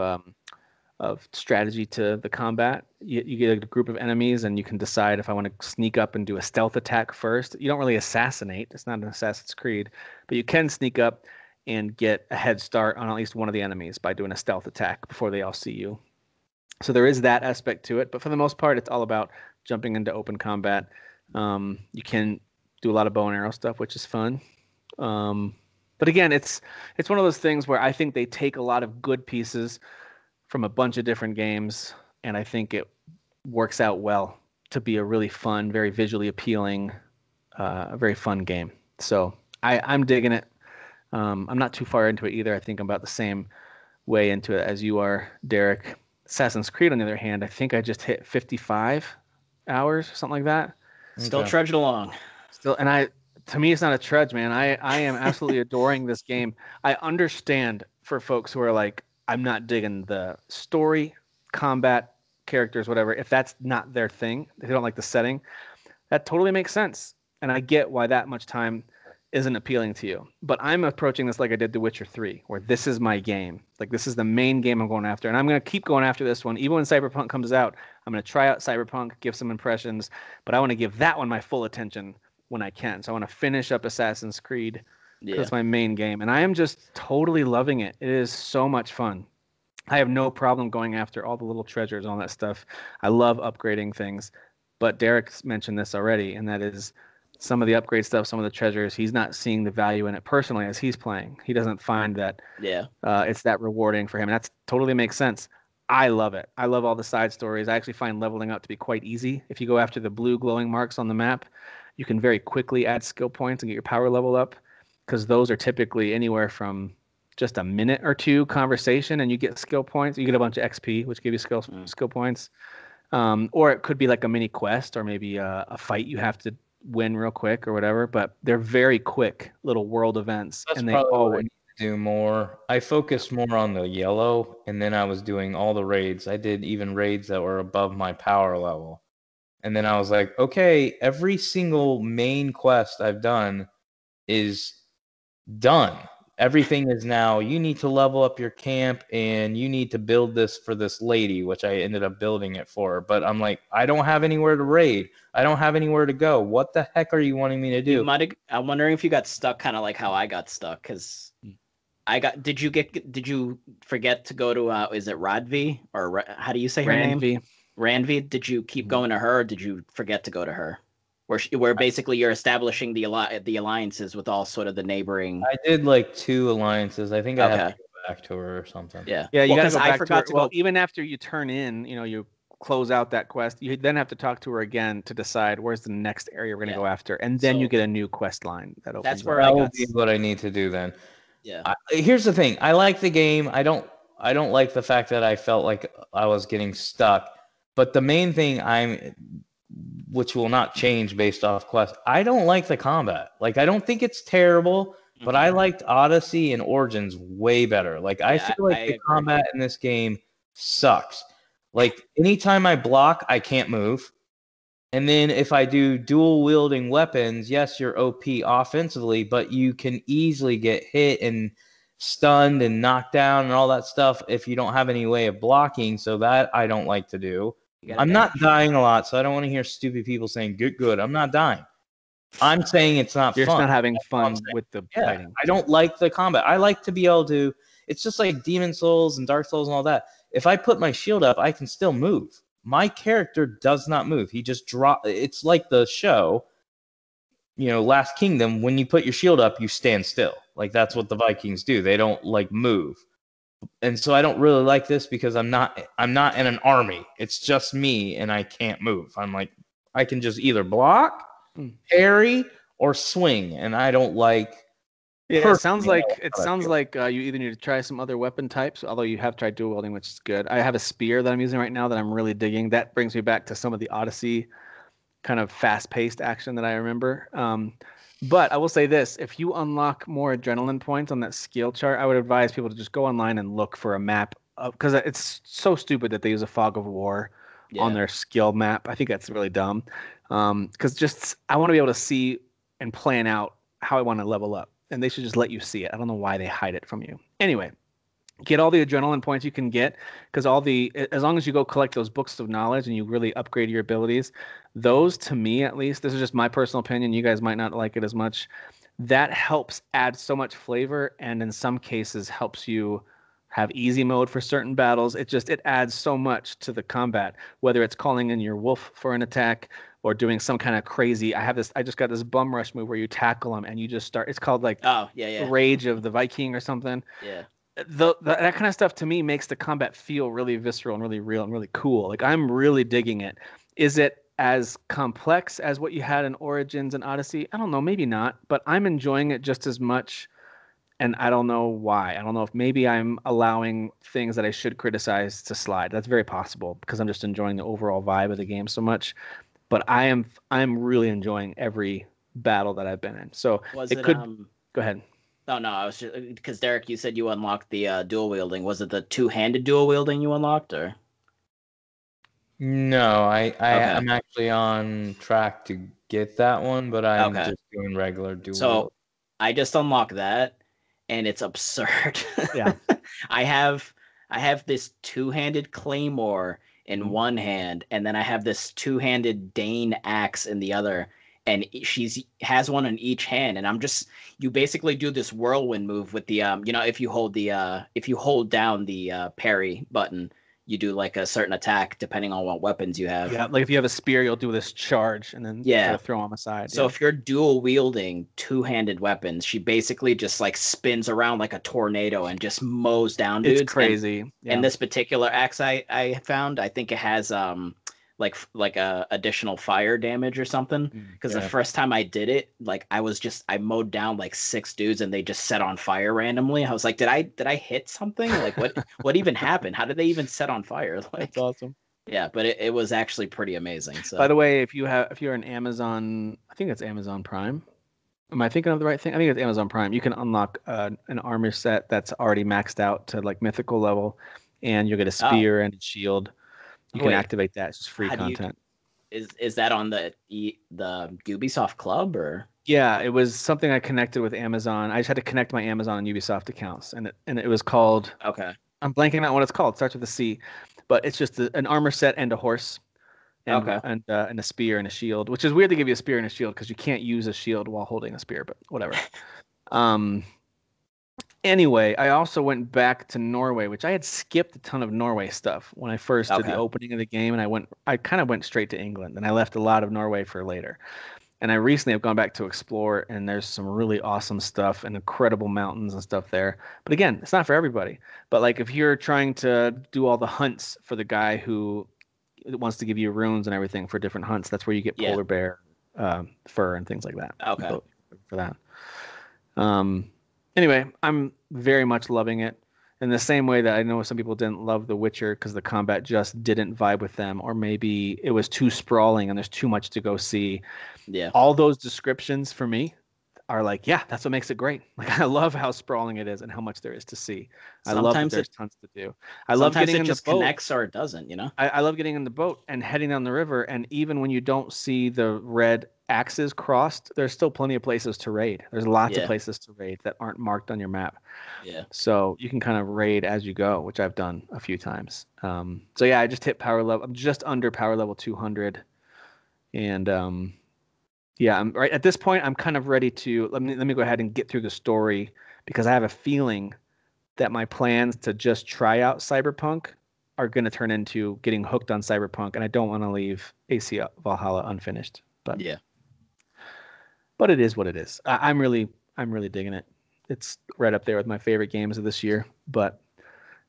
strategy to the combat. You get a group of enemies, and you can decide if I want to sneak up and do a stealth attack first. You don't really assassinate. It's not an Assassin's Creed, but you can sneak up and get a head start on at least one of the enemies by doing a stealth attack before they all see you. So there is that aspect to it, but for the most part, it's all about jumping into open combat. You can do a lot of bow and arrow stuff, which is fun. But again, it's one of those things where I think they take a lot of good pieces from a bunch of different games, and I think it works out well to be a really fun, very visually appealing, a very fun game. So I'm digging it. I'm not too far into it either. I think I'm about the same way into it as you are, Derek. Assassin's Creed, on the other hand, I think I just hit 55 hours or something like that. Still trudging along. To me, it's not a trudge, man. I am absolutely adoring this game. I understand for folks who are like, I'm not digging the story, combat, characters, whatever. If that's not their thing, if they don't like the setting, that totally makes sense. And I get why that much time isn't appealing to you. But I'm approaching this like I did The Witcher 3, where this is my game. Like, this is the main game I'm going after. And I'm going to keep going after this one. Even when Cyberpunk comes out, I'm going to try out Cyberpunk, give some impressions. But I want to give that one my full attention when I can. So I want to finish up Assassin's Creed. Because it's my main game. And I am just totally loving it. It is so much fun. I have no problem going after all the little treasures and all that stuff. I love upgrading things. But Derek's mentioned this already, and that is some of the upgrade stuff, some of the treasures, he's not seeing the value in it personally as he's playing. He doesn't find that it's that rewarding for him. And that totally makes sense. I love it. I love all the side stories. I actually find leveling up to be quite easy. If you go after the blue glowing marks on the map, you can very quickly add skill points and get your power level up, because those are typically anywhere from just a minute or two conversation, and you get skill points. You get a bunch of XP, which give you skill points. Or it could be like a mini quest, or maybe a fight you have to win real quick or whatever. But they're very quick little world events, and they always do more. I focused more on the yellow, and then I was doing all the raids. I did even raids that were above my power level. And then I was like, okay, every single main quest I've done is done. Everything is now, you need to level up your camp and you need to build this for this lady, which I ended up building it for her. But I'm like, I don't have anywhere to raid. I don't have anywhere to go. What the heck are you wanting me to do? I'm wondering if you got stuck kind of like how I got stuck, because did you forget to go to is it Radvi, or how do you say her name? Ranvi. Did you keep going to her, or did you forget to go to her? Where basically you're establishing the alliances with all sort of the neighboring. I did like 2 alliances. I think I have to go back to her or something. Yeah. Yeah, you gotta go back to her. Well, even after you turn in, you close out that quest, you then have to talk to her again to decide where's the next area we're gonna go after, and then you get a new quest line that opens. That's where that will be what I need to do then. Yeah. Here's the thing. I like the game. I don't like the fact that I felt like I was getting stuck. But the main thing which will not change based off quest, I don't like the combat. Like, I don't think it's terrible, but I liked Odyssey and Origins way better. Like, I feel like the combat in this game sucks. Like, anytime I block, I can't move. And then if I do dual wielding weapons, yes, you're OP offensively, but you can easily get hit and stunned and knocked down and all that stuff if you don't have any way of blocking. So that I don't like to do. I'm not dying a lot, so I don't want to hear stupid people saying get good. I'm not dying. I'm saying it's not You're fun. just not having fun with the fighting. I don't like the combat. I like to be able to. It's just like Demon Souls and Dark Souls and all that. If I put my shield up, I can still move. My character does not move. He just It's like the show, Last Kingdom. When you put your shield up, you stand still. Like, that's what the Vikings do. They don't like move. And so I don't really like this because I'm not in an army. It's just me and I can't move. I'm like, I can just either block, parry, or swing, and I don't like. Yeah, it sounds like you either need to try some other weapon types, although you have tried dual wielding, which is good. I have a spear that I'm using right now that I'm really digging. That brings me back to some of the Odyssey kind of fast-paced action that I remember. But I will say this, if you unlock more adrenaline points on that skill chart, I would advise people to just go online and look for a map, because it's so stupid that they use a fog of war on their skill map. I think that's really dumb, because I want to be able to see and plan out how I want to level up, and they should just let you see it. I don't know why they hide it from you. Anyway, get all the adrenaline points you can get, because as long as you go collect those books of knowledge and you really upgrade your abilities, those, to me at least, this is just my personal opinion, you guys might not like it as much, that helps add so much flavor, and in some cases helps you have easy mode for certain battles. It adds so much to the combat, whether it's calling in your wolf for an attack or doing some kind of crazy. I just got this bum rush move where you tackle them and you just start. It's called like Rage of the Viking or something. Yeah. That kind of stuff to me makes the combat feel really visceral and really real and really cool. Like, I'm really digging it. Is it as complex as what you had in Origins and Odyssey? I don't know, maybe not, but I'm enjoying it just as much. And I don't know why. I don't know if maybe I'm allowing things that I should criticize to slide. That's very possible because I'm just enjoying the overall vibe of the game so much. But I'm really enjoying every battle that I've been in. So go ahead. No, I was just because Derek, you said you unlocked the dual wielding. Was it the two-handed dual wielding you unlocked, or? No, I'm actually on track to get that one, but I'm just doing regular dual. So I just unlocked that, and it's absurd. Yeah. I have this two-handed claymore in one hand, and then I have this two-handed Dane axe in the other. And she has one in each hand, and you basically do this whirlwind move with the if you hold down the parry button, you do like a certain attack depending on what weapons you have. Yeah, like if you have a spear, you'll do this charge and then try to throw them aside. So if you're dual wielding two-handed weapons, she basically just like spins around like a tornado and just mows down dudes. It's crazy. And this particular axe I found, I think it has like a additional fire damage or something, because the first time I did it, like I mowed down like 6 dudes and they just set on fire randomly. I was like, did I hit something? Like what even happened? How did they even set on fire? Like, that's awesome. Yeah, but it was actually pretty amazing. So by the way, if you're an Amazon, I think it's Amazon Prime Am I thinking of the right thing? I think it's Amazon Prime. You can unlock an armor set that's already maxed out to like mythical level, and you'll get a Oh, spear and a shield. You can wait. activate that. It's just free How do you content. is that on the Ubisoft Club or? Yeah, it was something I connected with Amazon. I just had to connect my Amazon and Ubisoft accounts, and it was called. Okay. I'm blanking out what it's called. It starts with a C, but it's just an armor set and a horse Okay. and a spear and a shield, which is weird to give you a spear and a shield because you can't use a shield while holding a spear, but whatever. Um, Anyway, I also went back to Norway, which I had skipped a ton of Norway stuff when I first did the Okay. opening of the game, and I kind of went straight to England, and I left a lot of Norway for later. And I recently have gone back to explore, and there's some really awesome stuff and incredible mountains and stuff there. But again, it's not for everybody. But like if you're trying to do all the hunts for the guy who wants to give you runes and everything for different hunts, that's where you get Yeah. polar bear fur and things like that. Okay. For that. Anyway, I'm very much loving it. In the same way that I know some people didn't love The Witcher because the combat just didn't vibe with them, or maybe it was too sprawling and there's too much to go see. Yeah. All those descriptions for me are like, yeah, that's what makes it great. Like I love how sprawling it is and how much there is to see. I love that Sometimes there's tons to do. I love sometimes getting it in the just boat. connects or it doesn't, you know? I love getting in the boat and heading down the river. And even when you don't see the red axes crossed, there's still plenty of places to raid. There's lots of Yeah. places to raid that aren't marked on your map. Yeah. So you can kind of raid as you go, which I've done a few times. So yeah, I just hit power level. I'm just under power level 200. And yeah, I'm right at this point. I'm kind of ready to let me go ahead and get through the story because I have a feeling that my plans to just try out Cyberpunk are going to turn into getting hooked on Cyberpunk, and I don't want to leave AC Valhalla unfinished. But Yeah. but it is what it is. I'm really digging it. It's right up there with my favorite games of this year. But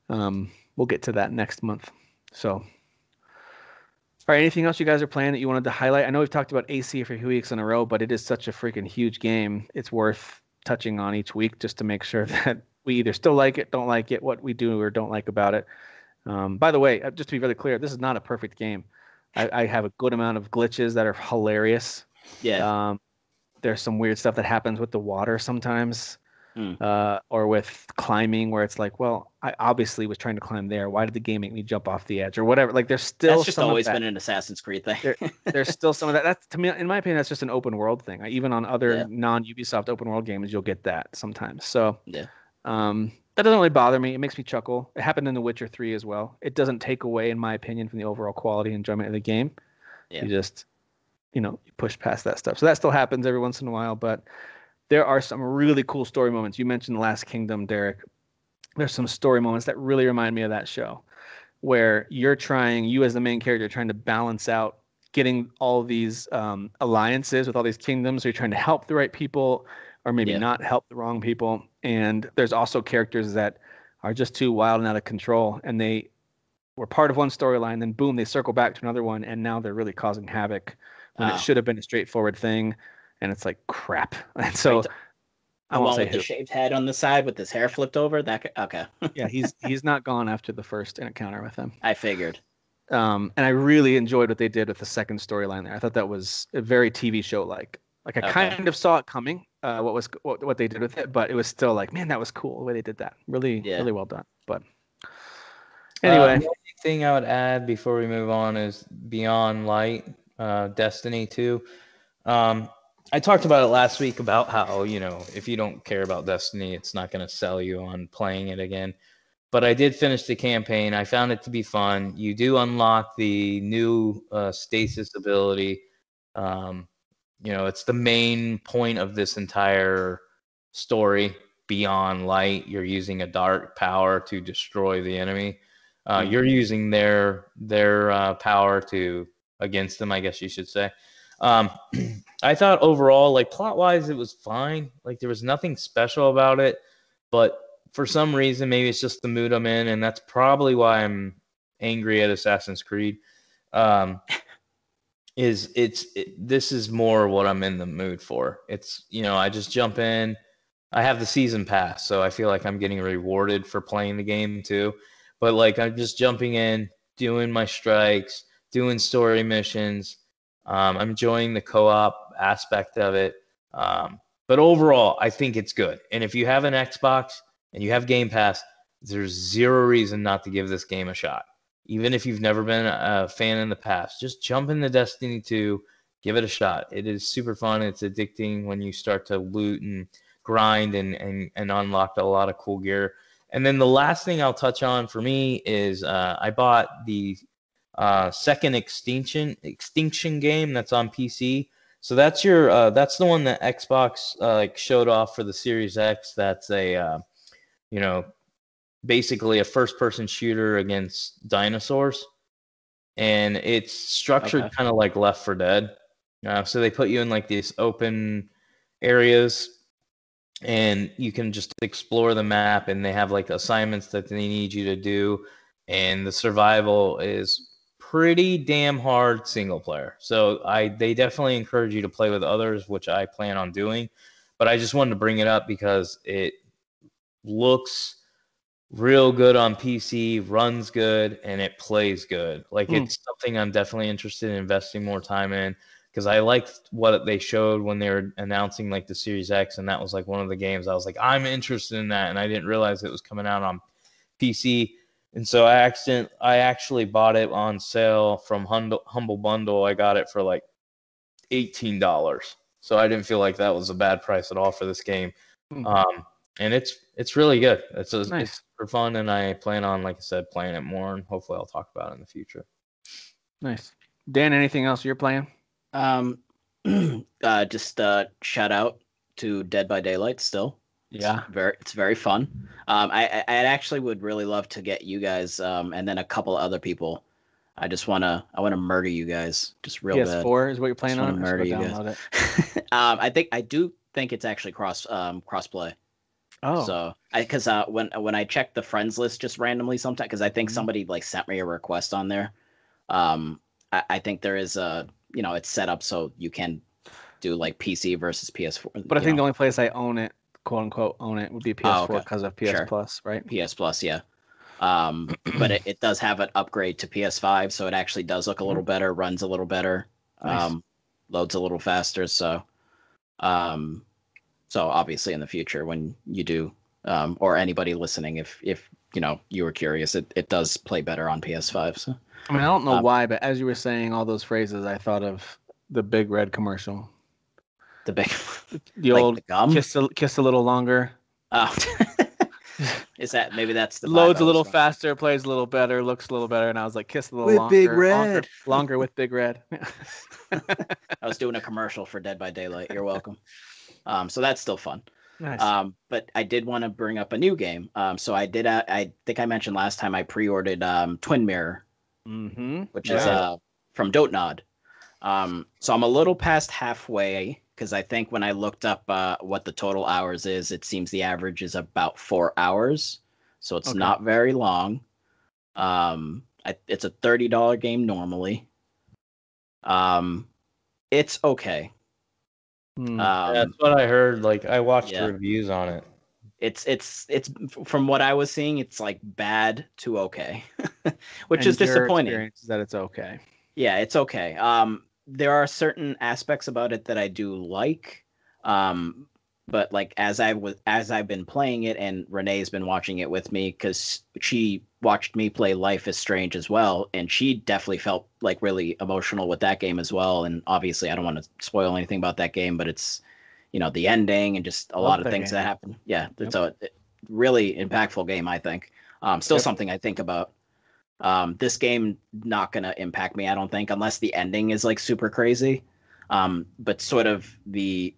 we'll get to that next month. So, all right, anything else you guys are playing that you wanted to highlight? I know we've talked about AC for a few weeks in a row, but it is such a freaking huge game. It's worth touching on each week just to make sure that we either still like it, don't like it, what we do or don't like about it. By the way, just to be really clear, this is not a perfect game. I have a good amount of glitches that are hilarious. Yeah. There's some weird stuff that happens with the water sometimes, Mm. or with climbing where it's like, well, I obviously was trying to climb there. Why did the game make me jump off the edge or whatever? Like there's still That's just some always of that. been an Assassin's Creed thing. There's still some of that. That's to me, in my opinion, that's just an open world thing. Even on other Yeah. non-Ubisoft open world games, you'll get that sometimes. So Yeah. that doesn't really bother me. It makes me chuckle. It happened in The Witcher 3 as well. It doesn't take away, in my opinion, from the overall quality and enjoyment of the game. Yeah. You just, you push past that stuff. So that still happens every once in a while, but there are some really cool story moments. You mentioned The Last Kingdom, Derek. There's some story moments that really remind me of that show where you as the main character, trying to balance out getting all these alliances with all these kingdoms. So you're trying to help the right people or maybe Yeah. not help the wrong people. And there's also characters that are just too wild and out of control. And they were part of one storyline, then boom, they circle back to another one. And now they're really causing havoc when it should have been a straightforward thing. And it's like crap. And so Right. I The won't one say with who. the shaved head on the side with his hair flipped over. Okay. Yeah, he's not gone after the first encounter with him. I figured. And I really enjoyed what they did with the second storyline there. I thought that was a very TV show like. Like I kind of saw it coming, what they did with it, but it was still like, man, that was cool the way they did that. Really, really well done. But anyway, the only thing I would add before we move on is Beyond Light, Destiny 2. I talked about it last week about how, if you don't care about Destiny, it's not going to sell you on playing it again. But I did finish the campaign. I found it to be fun. You do unlock the new stasis ability. It's the main point of this entire story. Beyond Light, you're using a dark power to destroy the enemy. You're using their power against them, I guess you should say. I thought overall, like plot-wise, it was fine. Like there was nothing special about it, but for some reason, maybe it's just the mood I'm in, and that's probably why I'm angry at Assassin's Creed. This is more what I'm in the mood for. It's, I just jump in. I have the season pass, so I feel like I'm getting rewarded for playing the game too. But like I'm just jumping in, doing my strikes, doing story missions. I'm enjoying the co-op aspect of it. But But overall, I think it's good. And if you have an Xbox and you have Game Pass, there's zero reason not to give this game a shot. Even if you've never been a fan in the past, just jump into Destiny 2, give it a shot. It is super fun. It's addicting when you start to loot and grind and unlock a lot of cool gear. And then the last thing I'll touch on for me is I bought the second Extinction game that's on PC. So that's that's the one that Xbox like showed off for the Series X. That's a basically a first-person shooter against dinosaurs, and it's structured kind of like Left 4 Dead. So they put you in like these open areas, and you can just explore the map, and they have like assignments that they need you to do, and the survival is pretty damn hard single player. So they definitely encourage you to play with others, which I plan on doing. But I just wanted to bring it up because it looks real good on PC, runs good, and it plays good. Like it's something I'm definitely interested in investing more time in, because I liked what they showed when they were announcing like the Series X, and that was like one of the games I was like, I'm interested in that, and I didn't realize it was coming out on PC. And so I actually bought it on sale from Humble Bundle. I got it for like $18. So I didn't feel like that was a bad price at all for this game. And it's really good. It's super fun, and I plan on, like I said, playing it more, and hopefully I'll talk about it in the future. Nice. Dan, anything else you're playing? Just shout out to Dead by Daylight still. Yeah. It's very fun. I actually would really love to get you guys and then a couple other people. I want to murder you guys just real bad. PS4 is what you're playing on? Murder you guys. I do think it's actually crossplay. Oh. So because when I check the friends list just randomly sometimes, because I think somebody like sent me a request on there. I think there is it's set up so you can do like PC versus PS4. But I think the only place I own it, quote unquote, own it would be PS4 because of PS Plus, right? PS Plus, yeah. But it does have an upgrade to PS5, so it actually does look a little better, runs a little better, loads a little faster. So obviously in the future when you do, or anybody listening, if you were curious, it does play better on PS5. So I mean, I don't know why, but as you were saying all those phrases, I thought of the Big Red commercial. The like old the gum? kiss a little longer. Oh. Is that maybe that's the loads a little faster, plays a little better, looks a little better, and I was like, kiss a little longer. Big Red. Longer with Big Red. I was doing a commercial for Dead by Daylight. You're welcome. So that's still fun. Nice. But I did want to bring up a new game. So I did. I think I mentioned last time I pre-ordered Twin Mirror, which is from Dotnod. So I'm a little past halfway, because I think when I looked up what the total hours is, it seems the average is about 4 hours. So it's not very long. It's a $30 game normally. It's okay. That's what I heard. Like I watched reviews on it. It's from what I was seeing, it's like bad to okay, which is disappointing. Your experience is that it's okay. Yeah, it's okay. There are certain aspects about it that I do like, but like as I've been playing it, and Renee's been watching it with me because she watched me play Life is Strange as well, and she definitely felt like really emotional with that game as well. And obviously, I don't want to spoil anything about that game, but it's the ending and just a lot of things that happen. Yeah, it's a really impactful game, I think. Still something I think about. This game not gonna impact me, I don't think, unless the ending is like super crazy. But sort of the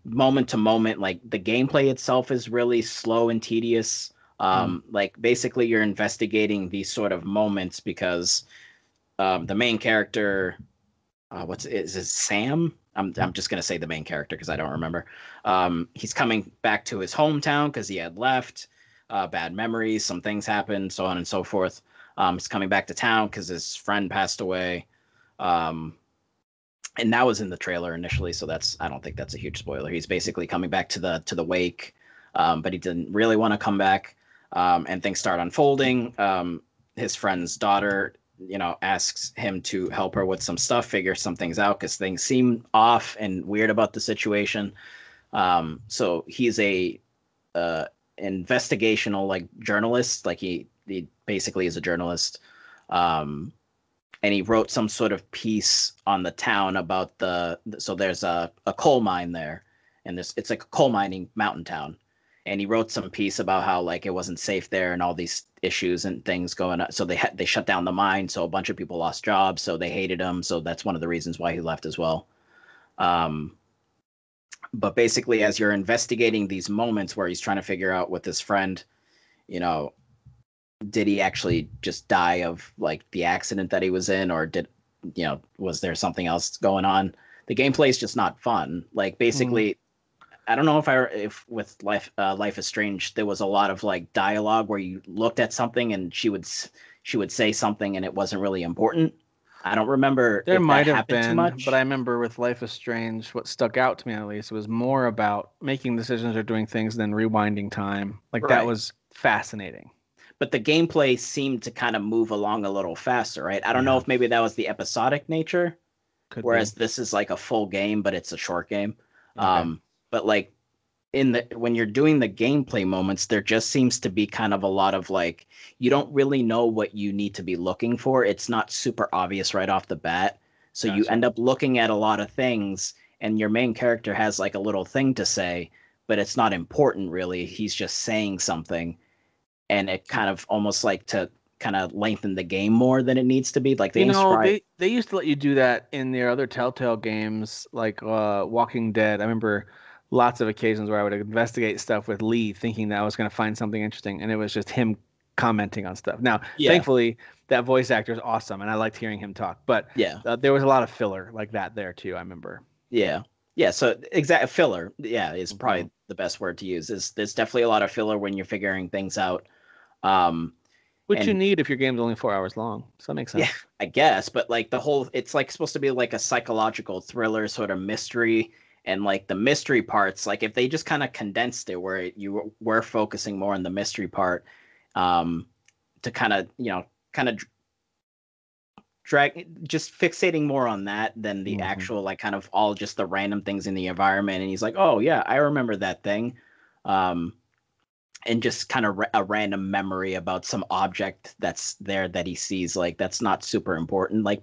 moment to moment, like the gameplay itself is really slow and tedious. Like basically you're investigating these sort of moments because the main character, is it Sam? I'm just gonna say the main character because I don't remember. He's coming back to his hometown because he had left. Bad memories, some things happened, so on and so forth. He's coming back to town because his friend passed away. And that was in the trailer initially, so I don't think that's a huge spoiler. He's basically coming back to the wake, but he didn't really want to come back. And things start unfolding. His friend's daughter, asks him to help her with some stuff, figure some things out because things seem off and weird about the situation. So he's a investigational like journalist. Like he basically is a journalist. And he wrote some sort of piece on the town about so there's a coal mine there, and it's like a coal mining mountain town, and he wrote some piece about how like it wasn't safe there and all these issues and things going on. So they shut down the mine, so a bunch of people lost jobs, so they hated him. So that's one of the reasons why he left as well. But basically, as you're investigating these moments where he's trying to figure out with his friend, you know, did he actually just die of like the accident that he was in, or was there something else going on? The gameplay is just not fun. Like basically, I don't know if with Life is Strange there was a lot of like dialogue where you looked at something and she would say something and it wasn't really important. I don't remember. There might have been, but I remember with Life is Strange, what stuck out to me at least was more about making decisions or doing things than rewinding time. Like that was fascinating. But the gameplay seemed to kind of move along a little faster, right? I don't know if maybe that was the episodic nature, whereas this is like a full game, but it's a short game. Okay. But like when you're doing the gameplay moments, there just seems to be kind of a lot of like, you don't really know what you need to be looking for. It's not super obvious right off the bat. So you end up looking at a lot of things, and your main character has like a little thing to say, but it's not important really. He's just saying something. And it kind of almost like to kind of lengthen the game more than it needs to be. Like they used to let you do that in their other Telltale games, like Walking Dead. I remember lots of occasions where I would investigate stuff with Lee, thinking that I was going to find something interesting, and it was just him commenting on stuff. Now, thankfully, that voice actor is awesome, and I liked hearing him talk. But there was a lot of filler like that there too. I remember. Yeah. So filler, is probably the best word to use. There's definitely a lot of filler when you're figuring things out. Which you need if your game's only 4 hours long. So that makes sense. Yeah, I guess. But like it's like supposed to be like a psychological thriller sort of mystery. And like the mystery parts, like if they just kind of condensed it where you were focusing more on the mystery part, to kind of just fixating more on that than the actual like kind of all just the random things in the environment. And he's like, oh yeah, I remember that thing. And just kind of a random memory about some object that's there that he sees. Like that's not super important. Like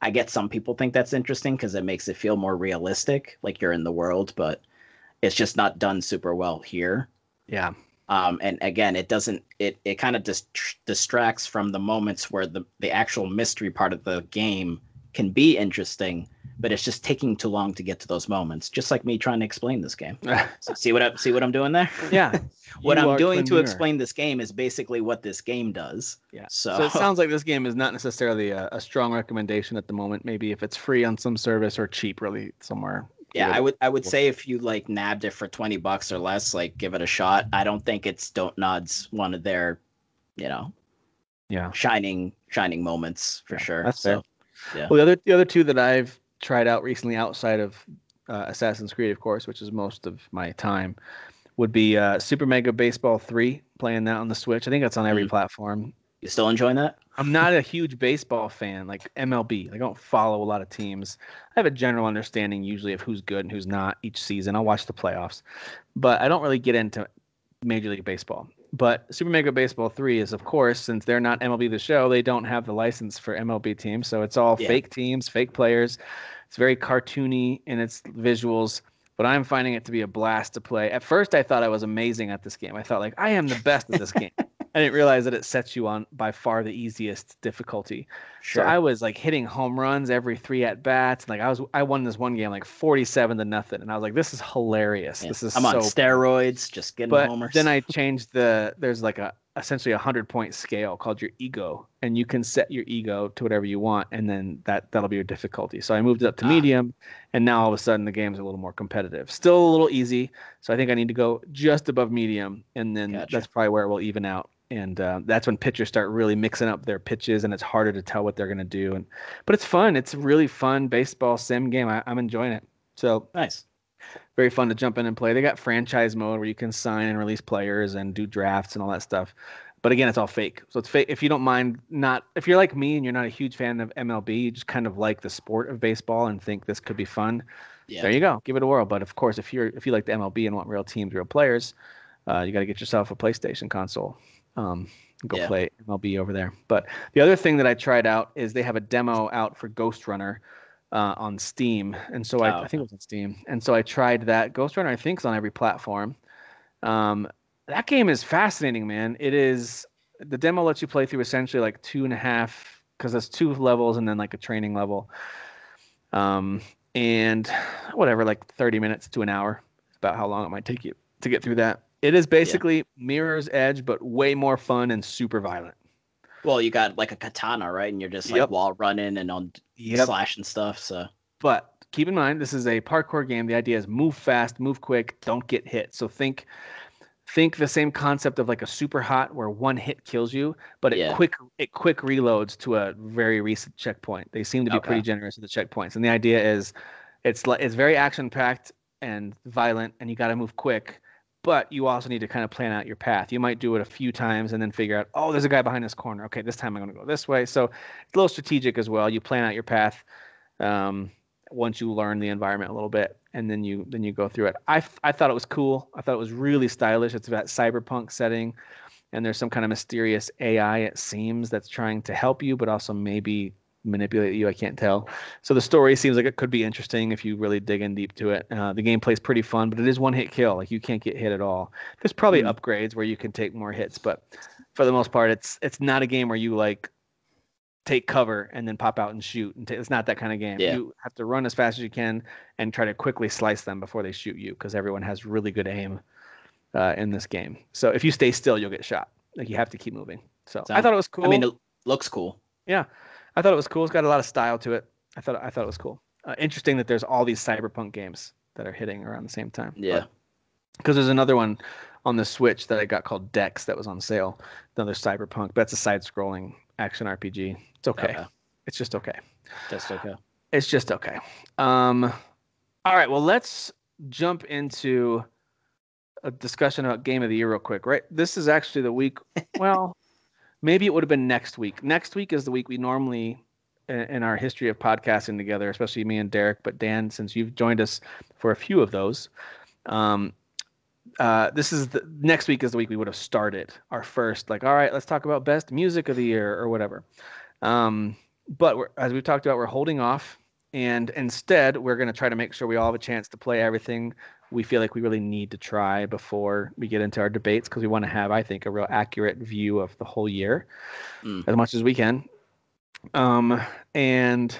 I get some people think that's interesting because it makes it feel more realistic, like you're in the world, but it's just not done super well here. Yeah. And again, it kind of distracts from the moments where the actual mystery part of the game can be interesting, but it's just taking too long to get to those moments. Just like me trying to explain this game. So see what I'm doing there? Yeah. What I'm doing to explain this game is basically what this game does. Yeah. So it sounds like this game is not necessarily a strong recommendation at the moment. Maybe if it's free on some service or cheap, really somewhere. Yeah, I would say if you like nabbed it for $20 or less, like give it a shot. I don't think it's Dontnod's one of their, shining moments for sure. That's fair. Yeah. Well, the other two that I've tried out recently outside of Assassin's Creed, of course, which is most of my time, would be Super Mega Baseball 3, playing that on the Switch. I think that's on every platform. You still enjoying that? I'm not a huge baseball fan, like MLB. I don't follow a lot of teams. I have a general understanding usually of who's good and who's not each season. I'll watch the playoffs, but I don't really get into Major League Baseball. But Super Mega Baseball 3 is, of course, since they're not MLB The Show, they don't have the license for MLB teams. So it's all fake teams, fake players. It's very cartoony in its visuals, but I'm finding it to be a blast to play. At first, I thought I was amazing at this game. I thought, like, I am the best at this game. I didn't realize that it sets you on by far the easiest difficulty. Sure. So I was like hitting home runs every 3 at bats. Like I won this one game like 47-0, and I was like, this is hilarious. Yeah. I'm on steroids, just getting homers. Then I changed there's like essentially a 100-point scale called your ego, and you can set your ego to whatever you want, and then that'll be your difficulty. So I moved it up to medium, and now all of a sudden the game's a little more competitive. Still a little easy, so I think I need to go just above medium, and then that's probably where it will even out. And that's when pitchers start really mixing up their pitches, and it's harder to tell what they're going to do. But it's fun. It's a really fun baseball sim game. I'm enjoying it. So nice. Very fun to jump in and play. They got franchise mode where you can sign and release players and do drafts and all that stuff. But again, it's all fake. So it's fake. If you don't mind, if you're like me and you're not a huge fan of MLB, you just kind of like the sport of baseball and think this could be fun. Yeah. There you go. Give it a whirl. But of course, if you like the MLB and want real teams, real players, you got to get yourself a PlayStation console. Go play MLB over there. But the other thing that I tried out is they have a demo out for Ghost Runner on Steam, and so I think it was on Steam, and so I tried that. Ghost Runner, I think, is on every platform. That game is fascinating, man. It is. The demo lets you play through essentially like 2.5, because there's 2 levels and then like a training level. And whatever, like 30 minutes to an hour is about how long it might take you to get through that. It is basically Mirror's Edge, but way more fun and super violent. Well, you got like a katana, right? And you're just like wall running and on slash and stuff. So, but keep in mind, this is a parkour game. The idea is move fast, move quick, don't get hit. So think the same concept of like a super hot where one hit kills you, but it quick reloads to a very recent checkpoint. They seem to be pretty generous with the checkpoints, and the idea is it's very action packed and violent, and you got to move quick, but you also need to kind of plan out your path. You might do it a few times and then figure out, oh, there's a guy behind this corner. Okay, this time I'm going to go this way. So it's a little strategic as well. You plan out your path once you learn the environment a little bit, and then you go through it. I thought it was cool. I thought it was really stylish. It's that cyberpunk setting, and there's some kind of mysterious AI, it seems, that's trying to help you, but also maybe manipulate you. I can't tell. So the story seems like it could be interesting if you really dig in deep to it. The gameplay's pretty fun, but it is one hit kill. Like, you can't get hit at all. There's probably upgrades where you can take more hits, but for the most part, it's not a game where you like take cover and then pop out and shoot. It's not that kind of game. Yeah. You have to run as fast as you can and try to quickly slice them before they shoot you, because everyone has really good aim in this game. So if you stay still, you'll get shot. Like, you have to keep moving. So I thought it was cool. I mean, it looks cool. Yeah, I thought it was cool. It's got a lot of style to it. I thought it was cool. Interesting that there's all these Cyberpunk games that are hitting around the same time. Yeah. Because there's another one on the Switch that I got called Dex that was on sale. Another Cyberpunk. But that's a side-scrolling action RPG. It's okay. It's just okay. Just okay. It's just okay. All right. Well, let's jump into a discussion about Game of the Year real quick. Right. This is actually the week. Well, maybe it would have been next week. Next week is the week we normally, in our history of podcasting together, especially me and Derek. But Dan, since you've joined us for a few of those, this is next week is the week we would have started our first, like, all right, let's talk about best music of the year or whatever. But as we've talked about, we're holding off, and instead we're going to try to make sure we all have a chance to play everything we feel like we really need to try before we get into our debates, because we want to have, I think, a real accurate view of the whole year as much as we can. And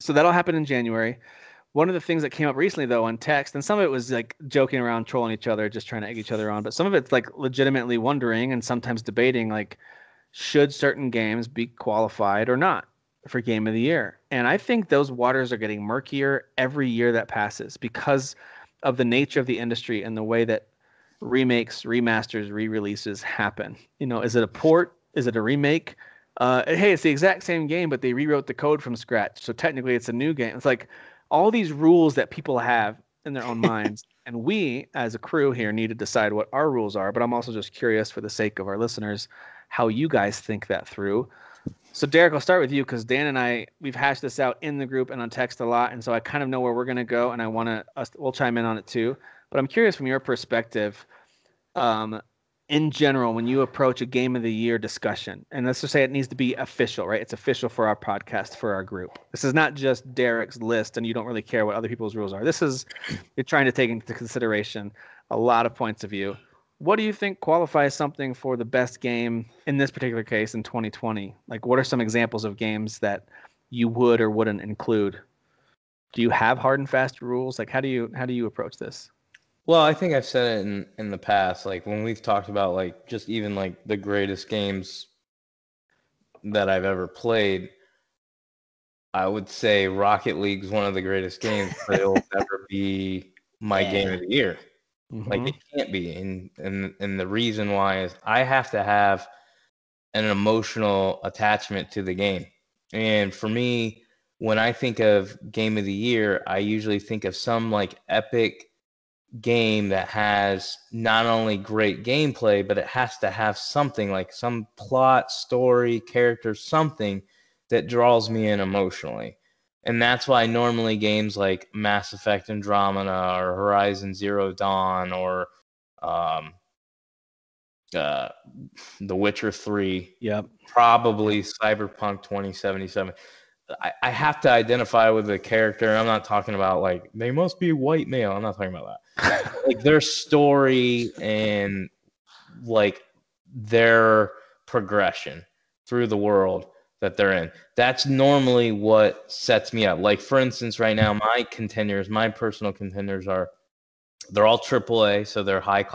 so that'll happen in January. One of the things that came up recently, though, on text, and some of it was like joking around, trolling each other, just trying to egg each other on, but some of it's like legitimately wondering and sometimes debating, like, should certain games be qualified or not for Game of the Year? And I think those waters are getting murkier every year that passes because of the nature of the industry and the way that remakes, remasters, re-releases happen. You know, is it a port? Is it a remake? Hey, it's the exact same game, but they rewrote the code from scratch, so technically it's a new game. It's like all these rules that people have in their own minds, and we as a crew here need to decide what our rules are. But I'm also just curious, for the sake of our listeners, how you guys think that through. So Derek, I'll start with you, because Dan and I, we've hashed this out in the group and on text a lot, and so I kind of know where we're going to go, and we'll chime in on it too. But I'm curious from your perspective, in general, when you approach a Game of the Year discussion, and let's just say it needs to be official, right? It's official for our podcast, for our group. This is not just Derek's list, and you don't really care what other people's rules are. This is, you're trying to take into consideration a lot of points of view. What do you think qualifies something for the best game in this particular case in 2020? Like, what are some examples of games that you would or wouldn't include? Do you have hard and fast rules? Like, how do you approach this? Well, I think I've said it in the past, like when we've talked about like just even like the greatest games that I've ever played, I would say Rocket League's one of the greatest games, but it'll never be my game of the year. Mm-hmm. Like, it can't be. And the reason why is I have to have an emotional attachment to the game. And for me, when I think of game of the year, I usually think of some like epic game that has not only great gameplay, but it has to have something like some plot, story, character, something that draws me in emotionally. And that's why normally games like Mass Effect Andromeda or Horizon Zero Dawn or The Witcher 3, probably Cyberpunk 2077. I have to identify with the character. I'm not talking about like they must be white male. I'm not talking about that. Like their story and like their progression through the world that they're in. That's normally what sets me up. Like for instance, right now my contenders, my personal contenders they're all AAA, so they're high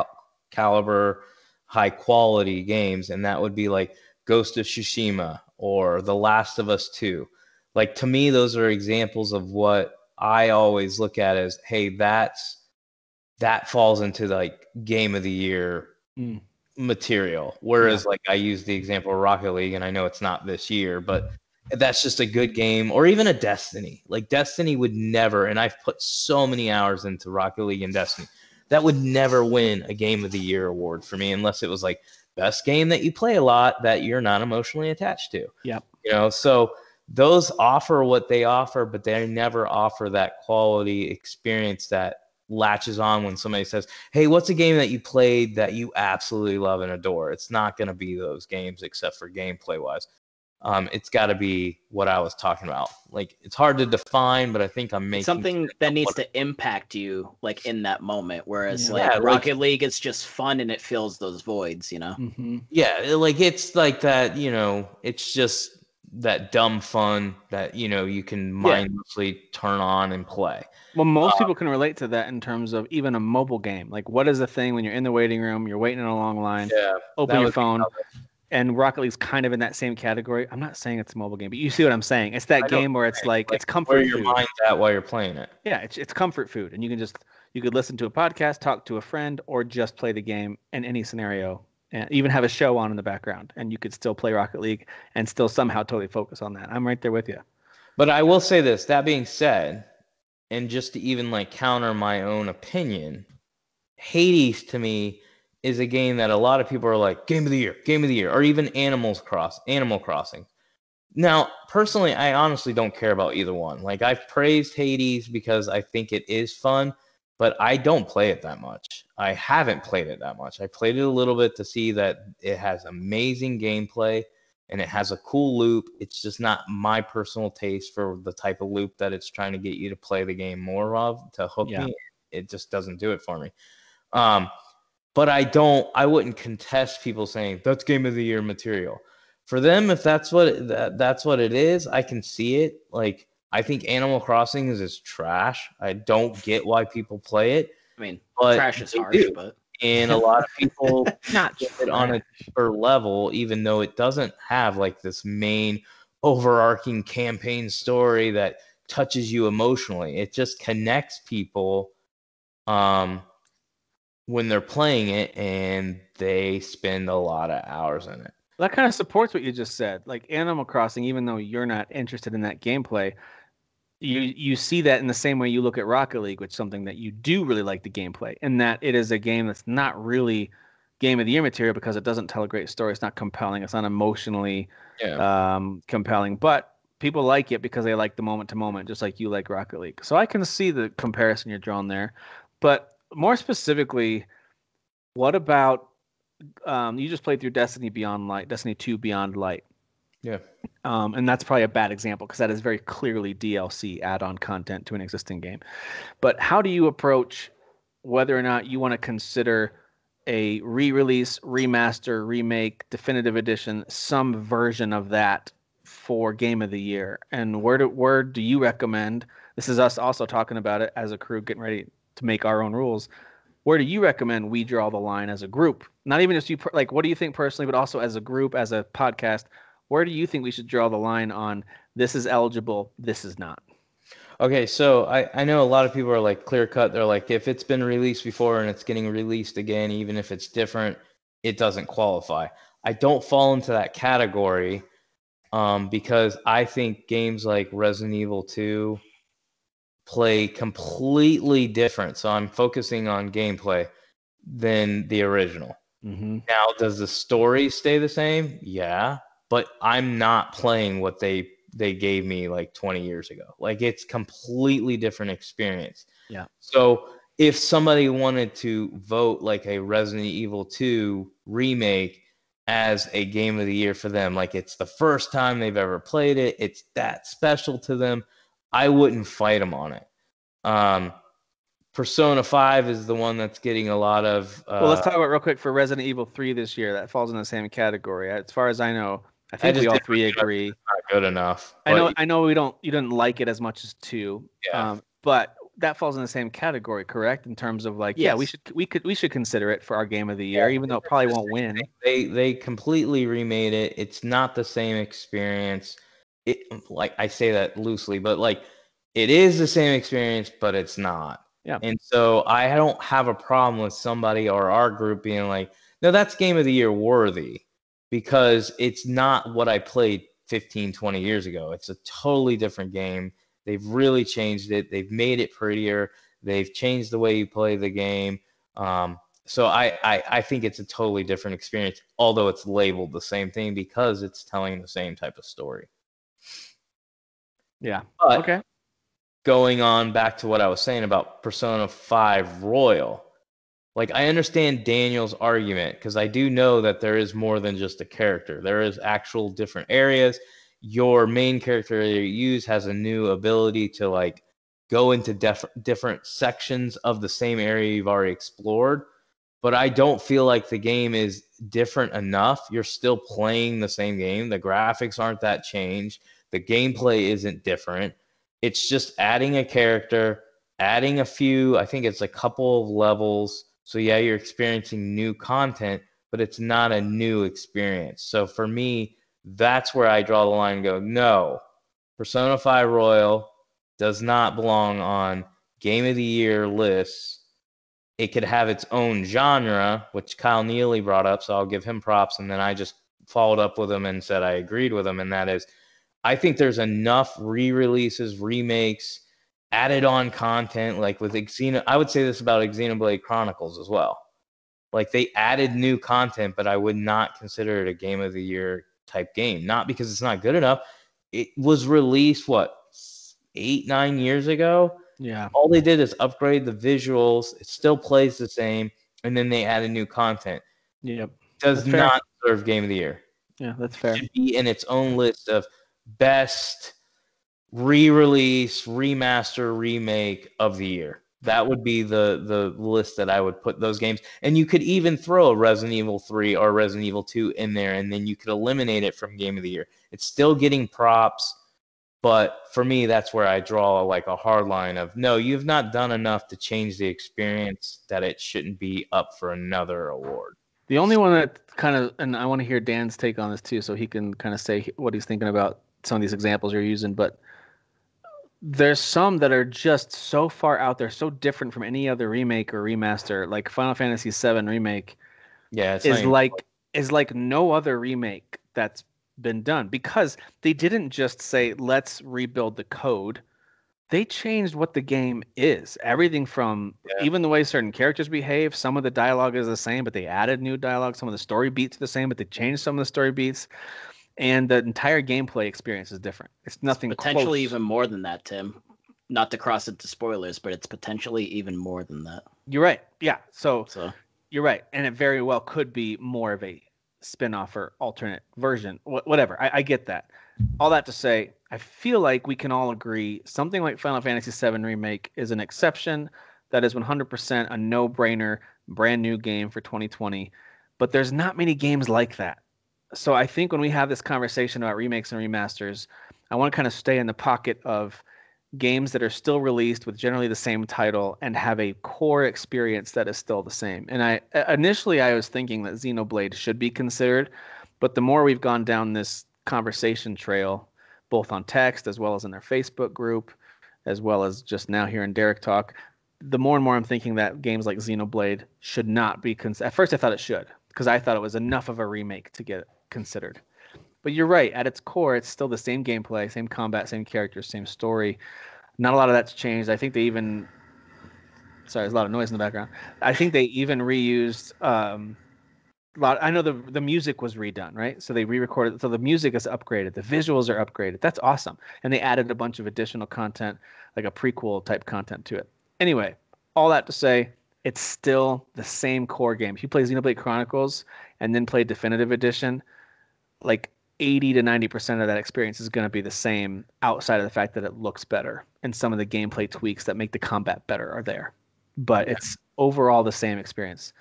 caliber, high quality games, and that would be like Ghost of Tsushima or The Last of Us 2. Like to me, those are examples of what I always look at as, hey, that falls into like game of the year material. Whereas like I use the example of Rocket League, and I know it's not this year, but that's just a good game. Or even a Destiny. Like Destiny would never, and I've put so many hours into Rocket League and Destiny, that would never win a game of the year award for me unless it was like best game that you play a lot that you're not emotionally attached to. Yep. You know, so those offer what they offer, but they never offer that quality experience that latches on when somebody says, hey, what's a game that you played that you absolutely love and adore? It's not going to be those games except for gameplay wise. It's got to be what I was talking about. Like it's hard to define, but I think I'm making something that needs to impact you like in that moment. Whereas like Rocket League, it's just fun and it fills those voids, you know? Mm-hmm. Yeah, like it's like that, you know, it's just that dumb fun that, you know, you can mindlessly turn on and play. Well, most people can relate to that in terms of even a mobile game. Like what is the thing when you're in the waiting room, you're waiting in a long line, open your phone. And Rocket League's kind of in that same category. I'm not saying it's a mobile game, but you see what I'm saying. It's that game where it's like it's comfort where food. your mind's at while you're playing it. Yeah, it's comfort food, and you could listen to a podcast, talk to a friend, or just play the game in any scenario, and even have a show on in the background, and you could still play Rocket League and still somehow totally focus on that. I'm right there with you. But I will say this. That being said, and just to even like counter my own opinion, Hades to me is a game that a lot of people are like game of the year, or even Animal Crossing. Now, personally, I honestly don't care about either one. Like I've praised Hades because I think it is fun, but I don't play it that much. I haven't played it that much. I played it a little bit to see that it has amazing gameplay and it has a cool loop. It's just not my personal taste for the type of loop that it's trying to get you to play the game more of to hook me. It just doesn't do it for me. But I wouldn't contest people saying that's game of the year material. For them, if that's what it is, I can see it. Like I think Animal Crossing is trash. I don't get why people play it. I mean, but trash is harsh, but and a lot of people not get it on a deeper level, even though it doesn't have like this main overarching campaign story that touches you emotionally. It just connects people when they're playing it and they spend a lot of hours in it. That kind of supports what you just said. Like Animal Crossing, even though you're not interested in that gameplay, you see that in the same way you look at Rocket League, which is something that you do really like the gameplay, and that it is a game that's not really game of the year material because it doesn't tell a great story. It's not compelling. It's not emotionally compelling, but people like it because they like the moment to moment, just like you like Rocket League. So I can see the comparison you're drawing there. But more specifically, what about you just played through Destiny Beyond Light, Destiny 2 Beyond Light. Yeah. And that's probably a bad example because that is very clearly DLC add-on content to an existing game. But how do you approach whether or not you want to consider a re-release, remaster, remake, definitive edition, some version of that for Game of the Year? And where do you recommend? This is us also talking about it as a crew, getting ready to make our own rules. Where do you recommend we draw the line as a group? Not even just you, like, what do you think personally, but also as a group, as a podcast? Where do you think we should draw the line on this is eligible, this is not? Okay, so I know a lot of people are like clear cut. They're like, if it's been released before and it's getting released again, even if it's different, it doesn't qualify. I don't fall into that category because I think games like Resident Evil 2, play completely different. So I'm focusing on gameplay than the original. Mm-hmm. Now, does the story stay the same? Yeah, but I'm not playing what they gave me like 20 years ago. Like, it's completely different experience. Yeah. So if somebody wanted to vote like a Resident Evil 2 remake as a game of the year for them, like it's the first time they've ever played it, it's that special to them, I wouldn't fight them on it. Persona 5 is the one that's getting a lot of Well, let's talk about real quick for Resident Evil 3 this year. That falls in the same category. As far as I know, I think we all three agree. Not good enough. I know you didn't like it as much as 2. Yeah. But that falls in the same category, correct? In terms of like, Yes. we should consider it for our game of the year, even though it probably won't win. They completely remade it. It's not the same experience. It, like, I say that loosely, but like it is the same experience, but it's not. Yeah. And so I don't have a problem with somebody or our group being like, no, that's game of the year worthy, because it's not what I played 15, 20 years ago. It's a totally different game. They've really changed it. They've made it prettier. They've changed the way you play the game. So I think it's a totally different experience, although it's labeled the same thing because it's telling the same type of story. Yeah. But okay. Going on back to what I was saying about Persona 5 Royal, like, I understand Daniel's argument, because I do know that there is more than just a character. There is actual different areas. Your main character that you use has a new ability to like go into different sections of the same area you've already explored. But I don't feel like the game is different enough. You're still playing the same game. The graphics aren't that changed. The gameplay isn't different. It's just adding a character, adding a few, I think it's a couple of levels. So yeah, you're experiencing new content, but it's not a new experience. So for me, that's where I draw the line and go, no, Persona 5 Royal does not belong on Game of the Year lists. It could have its own genre, which Kyle Neely brought up, so I'll give him props. And then I just followed up with him and said I agreed with him, and that is, I think there's enough re-releases, remakes, added on content, like with I would say this about Xenoblade Chronicles as well. Like, they added new content, but I would not consider it a Game of the Year type game. Not because it's not good enough. It was released, 8-9 years ago? Yeah. All they did is upgrade the visuals. It still plays the same, and then they added new content. Yep. Does not deserve Game of the Year. Yeah, that's fair. It should be in its own list of best re-release, remaster, remake of the year. That would be the list that I would put those games. And you could even throw a Resident Evil 3 or Resident Evil 2 in there, and then you could eliminate it from Game of the Year. It's still getting props, but for me, that's where I draw like a hard line of, no, you've not done enough to change the experience that it shouldn't be up for another award. The only one that kind of, and I want to hear Dan's take on this too, so he can kind of say what he's thinking about some of these examples you're using, but there's some that are just so far out there, so different from any other remake or remaster. Like Final Fantasy VII Remake is like no other remake that's been done, because they didn't just say, let's rebuild the code. They changed what the game is. Everything from even the way certain characters behave. Some of the dialogue is the same, but they added new dialogue. Some of the story beats are the same, but they changed some of the story beats. And the entire gameplay experience is different. It's nothing potentially close. Even more than that, Tim. Not to cross into spoilers, but it's potentially even more than that. You're right. Yeah. So you're right. And it very well could be more of a spin-off or alternate version. Whatever. I get that. All that to say, I feel like we can all agree something like Final Fantasy VII Remake is an exception. That is 100% a no-brainer, brand new game for 2020. But there's not many games like that. So I think when we have this conversation about remakes and remasters, I want to kind of stay in the pocket of games that are still released with generally the same title and have a core experience that is still the same. And initially I was thinking that Xenoblade should be considered, but the more we've gone down this conversation trail, both on text as well as in their Facebook group, as well as just now here in Derek Talk, the more and more I'm thinking that games like Xenoblade should not be at first I thought it should, because I thought it was enough of a remake to get considered. But you're right, at its core, it's still the same gameplay, same combat, same characters, same story. Not a lot of that's changed. I think they even sorry, there's a lot of noise in the background. I think they even reused I know the music was redone, right? So they re-recorded, so the music is upgraded, the visuals are upgraded. That's awesome. And they added a bunch of additional content, like a prequel type content to it. Anyway, all that to say, it's still the same core game. If you play Xenoblade Chronicles and then play Definitive Edition, like 80 to 90% of that experience is going to be the same outside of the fact that it looks better and some of the gameplay tweaks that make the combat better are there. But it's overall the same experience.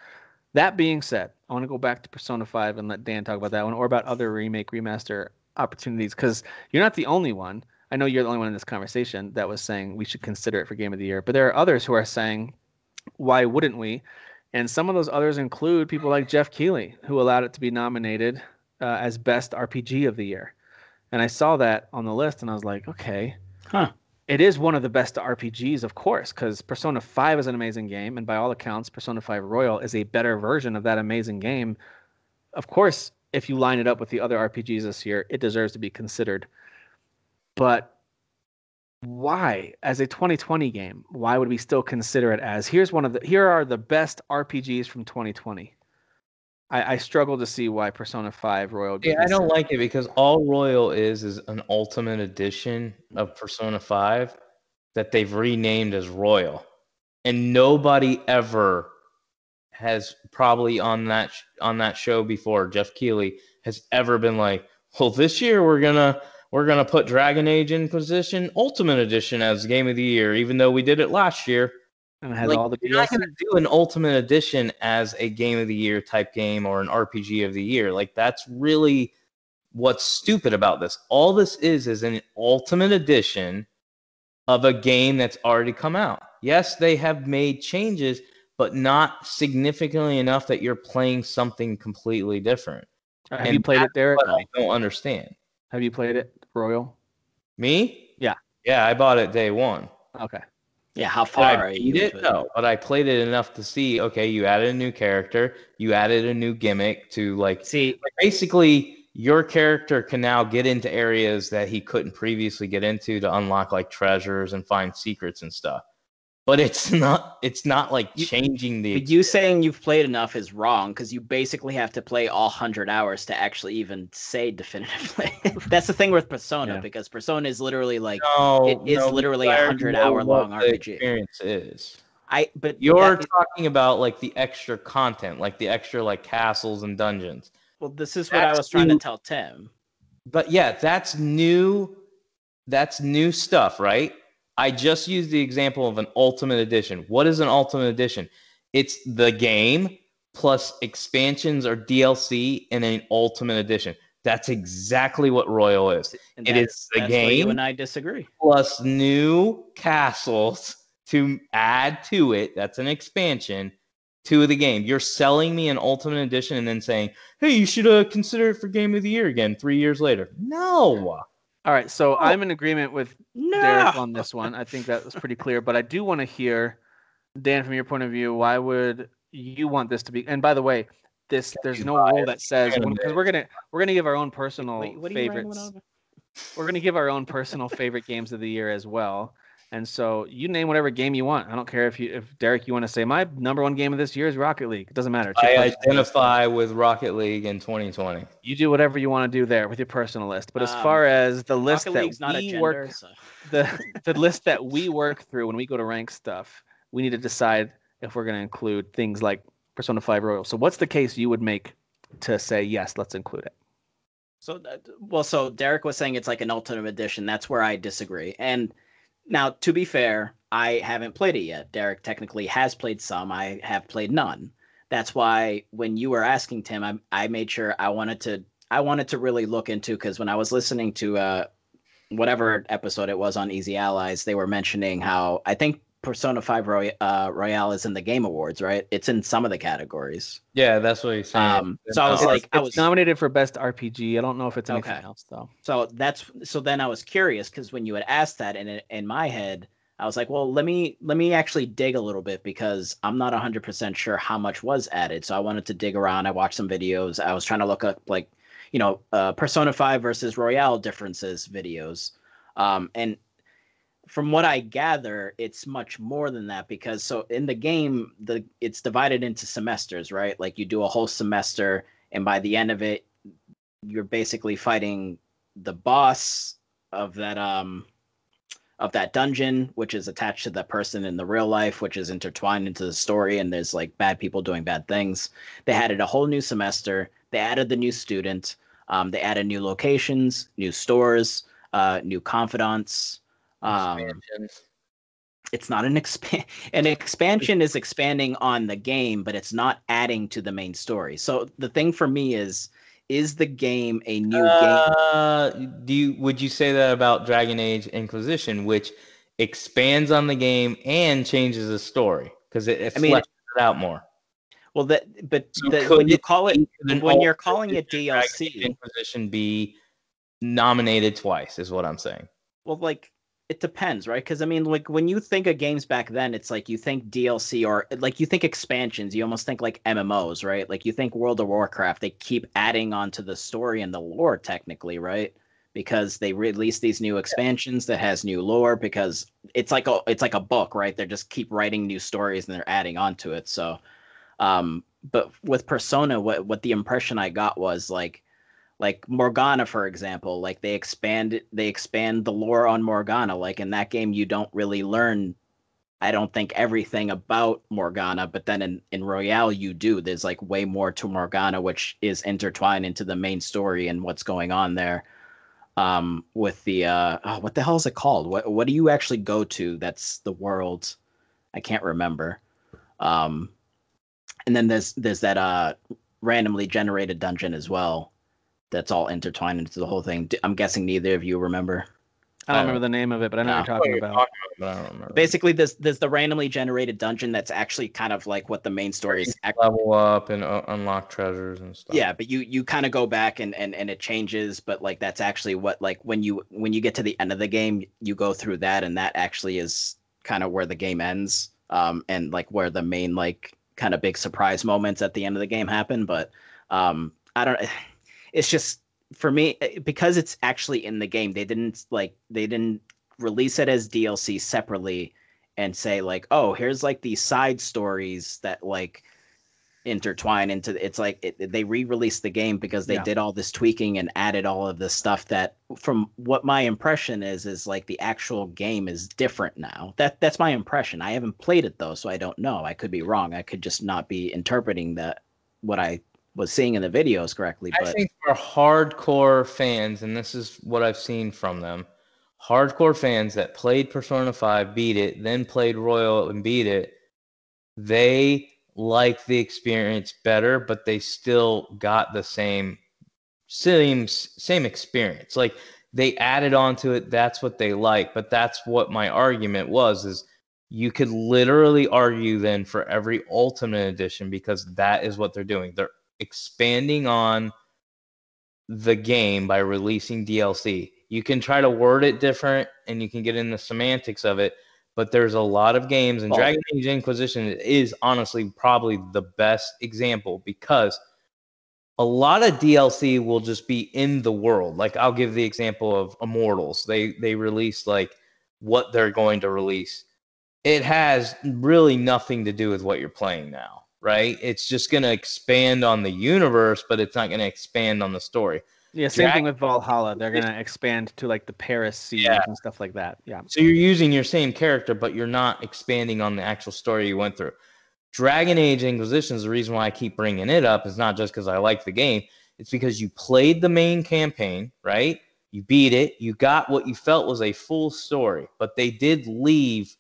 That being said, I want to go back to Persona 5 and let Dan talk about that one or about other remake, remaster opportunities because you're not the only one. I know you're the only one in this conversation that was saying we should consider it for Game of the Year, but there are others who are saying, why wouldn't we? And some of those others include people like Jeff Keighley, who allowed it to be nominated as Best RPG of the Year. And I saw that on the list and I was like, okay. Huh. It is one of the best RPGs, of course, because Persona 5 is an amazing game, and by all accounts, Persona 5 Royal is a better version of that amazing game. Of course, if you line it up with the other RPGs this year, it deserves to be considered. But why, as a 2020 game, why would we still consider it as here are the best RPGs from 2020? I struggle to see why Persona 5 Royal. Yeah, I don't like it because all Royal is an ultimate edition of Persona 5 that they've renamed as Royal. And nobody ever has probably on that show before, Jeff Keighley has ever been like, well, this year we're gonna put Dragon Age Inquisition Ultimate Edition as Game of the Year, even though we did it last year. And it has all the DLC. You're not going to do an Ultimate Edition as a Game of the Year type game or an RPG of the Year. Like, that's really what's stupid about this. All this is an Ultimate Edition of a game that's already come out. Yes, they have made changes, but not significantly enough that you're playing something completely different. Have you played it, Derek? I don't understand. Have you played it, Royal? Me? Yeah. Yeah, I bought it day one. Okay. Yeah, how far are you? No, but I played it enough to see, okay, you added a new character, you added a new gimmick to basically your character can now get into areas that he couldn't previously get into to unlock like treasures and find secrets and stuff. But it's not like changing the. But you saying you've played enough is wrong because you basically have to play all 100 hours to actually even say definitively. That's the thing with Persona because Persona is literally like literally a 100-hour long RPG. Experience is. But you're talking about like the extra content, like the extra like castles and dungeons. Well, this is what I was trying to tell Tim. But yeah, that's new. That's new stuff, right? I just used the example of an Ultimate Edition. What is an Ultimate Edition? It's the game plus expansions or DLC in an Ultimate Edition. That's exactly what Royal is. It is the game. Where you and I disagree. Plus new castles to add to it. That's an expansion to the game. You're selling me an Ultimate Edition and then saying, hey, you should consider it for Game of the Year again 3 years later. No. All right, so I'm in agreement with Derek on this one. I think that was pretty clear, but I do want to hear, Dan, from your point of view, why would you want this to be? And by the way, there's no rule that says because we're gonna give our own personal favorites. We're gonna give our own personal favorite games of the year as well. And so you name whatever game you want. I don't care if Derek, you want to say my number one game of this year is Rocket League. It doesn't matter. I identify with Rocket League in 2020. You do whatever you want to do there with your personal list. But as far as the list the list that we work through when we go to rank stuff, we need to decide if we're going to include things like Persona 5 Royal. So what's the case you would make to say yes, let's include it? So Derek was saying it's like an Ultimate Edition. That's where I disagree. And now, to be fair, I haven't played it yet. Derek technically has played some. I have played none. That's why when you were asking Tim, I made sure I wanted to really look into because when I was listening to whatever episode it was on Easy Allies, they were mentioning how I think Persona 5 Royale is in the Game Awards, right? It's in some of the categories. Yeah, that's what he's saying. So I was like, I was nominated for Best RPG. I don't know if it's anything else though. So then I was curious because when you had asked that, and in my head, I was like, well, let me actually dig a little bit because I'm not 100% sure how much was added. So I wanted to dig around. I watched some videos. I was trying to look up Persona 5 versus Royale differences videos, and from what I gather, it's much more than that, because so in the game, it's divided into semesters, right? Like you do a whole semester, and by the end of it, you're basically fighting the boss of that dungeon, which is attached to that person in the real life, which is intertwined into the story, and there's like bad people doing bad things. They added a whole new semester. They added the new student. They added new locations, new stores, new confidants. Expansions. It's not an an expansion is expanding on the game, but it's not adding to the main story. So the thing for me is the game a new game? Would you say that about Dragon Age Inquisition, which expands on the game and changes the story because it fleshes it out more? Well, when you call it, when you're calling it DLC, Dragon Age Inquisition be nominated twice is what I'm saying. Well, like, it depends, right? Because I mean, like, when you think of games back then, it's like you think DLC, or like you think expansions. You almost think like MMOs, right? Like you think World of Warcraft. They keep adding on to the story and the lore, technically, right? Because they release these new expansions that has new lore. Because it's like a book, right? They just keep writing new stories and they're adding on to it. So, but with Persona, what the impression I got was like Morgana, for example, like they expand the lore on Morgana. Like in that game, you don't really learn, I don't think, everything about Morgana, but then in Royale you do. There's like way more to Morgana, which is intertwined into the main story and what's going on there. With the what the hell is it called? What do you actually go to? That's the world. I can't remember. And then there's that randomly generated dungeon as well. That's all intertwined into the whole thing. I'm guessing neither of you remember. I don't remember the name of it, but I know what you're talking about. But I don't remember. Basically, there's the randomly generated dungeon that's actually kind of like what the main story is. Level up and unlock treasures and stuff. Yeah, but you kind of go back and it changes, but like that's actually what, like when you get to the end of the game, you go through that, and that actually is kind of where the game ends, and like where the main like kind of big surprise moments at the end of the game happen. But I don't. It's just, for me, because it's actually in the game, they didn't release it as DLC separately and say like, oh, here's like these side stories that like intertwine into it's like they re-released the game because they did all this tweaking and added all of this stuff that, from what my impression is like the actual game is different now. That's my impression. I haven't played it though, so I don't know. I could be wrong. I could just not be interpreting that what I was seeing in the videos correctly. But I think for hardcore fans, and this is what I've seen from them, hardcore fans that played Persona 5, beat it, then played Royal and beat it, they like the experience better, but they still got the same experience. Like they added on to it. That's what they like. But that's what my argument was, is you could literally argue then for every Ultimate Edition, because that is what they're doing. They're expanding on the game by releasing DLC. You can try to word it different and you can get in the semantics of it, but there's a lot of games, and Dragon Age Inquisition is honestly probably the best example, because a lot of DLC will just be in the world. Like I'll give the example of Immortals. They released like what they're going to release. It has really nothing to do with what you're playing now. Right? It's just going to expand on the universe, but it's not going to expand on the story. Yeah, same thing with Valhalla. They're going to expand to like the Paris siege and stuff like that. Yeah. So you're using your same character, but you're not expanding on the actual story you went through. Dragon Age Inquisition is the reason why I keep bringing it up. It's not just because I like the game. It's because you played the main campaign, right? You beat it. You got what you felt was a full story, but they did leave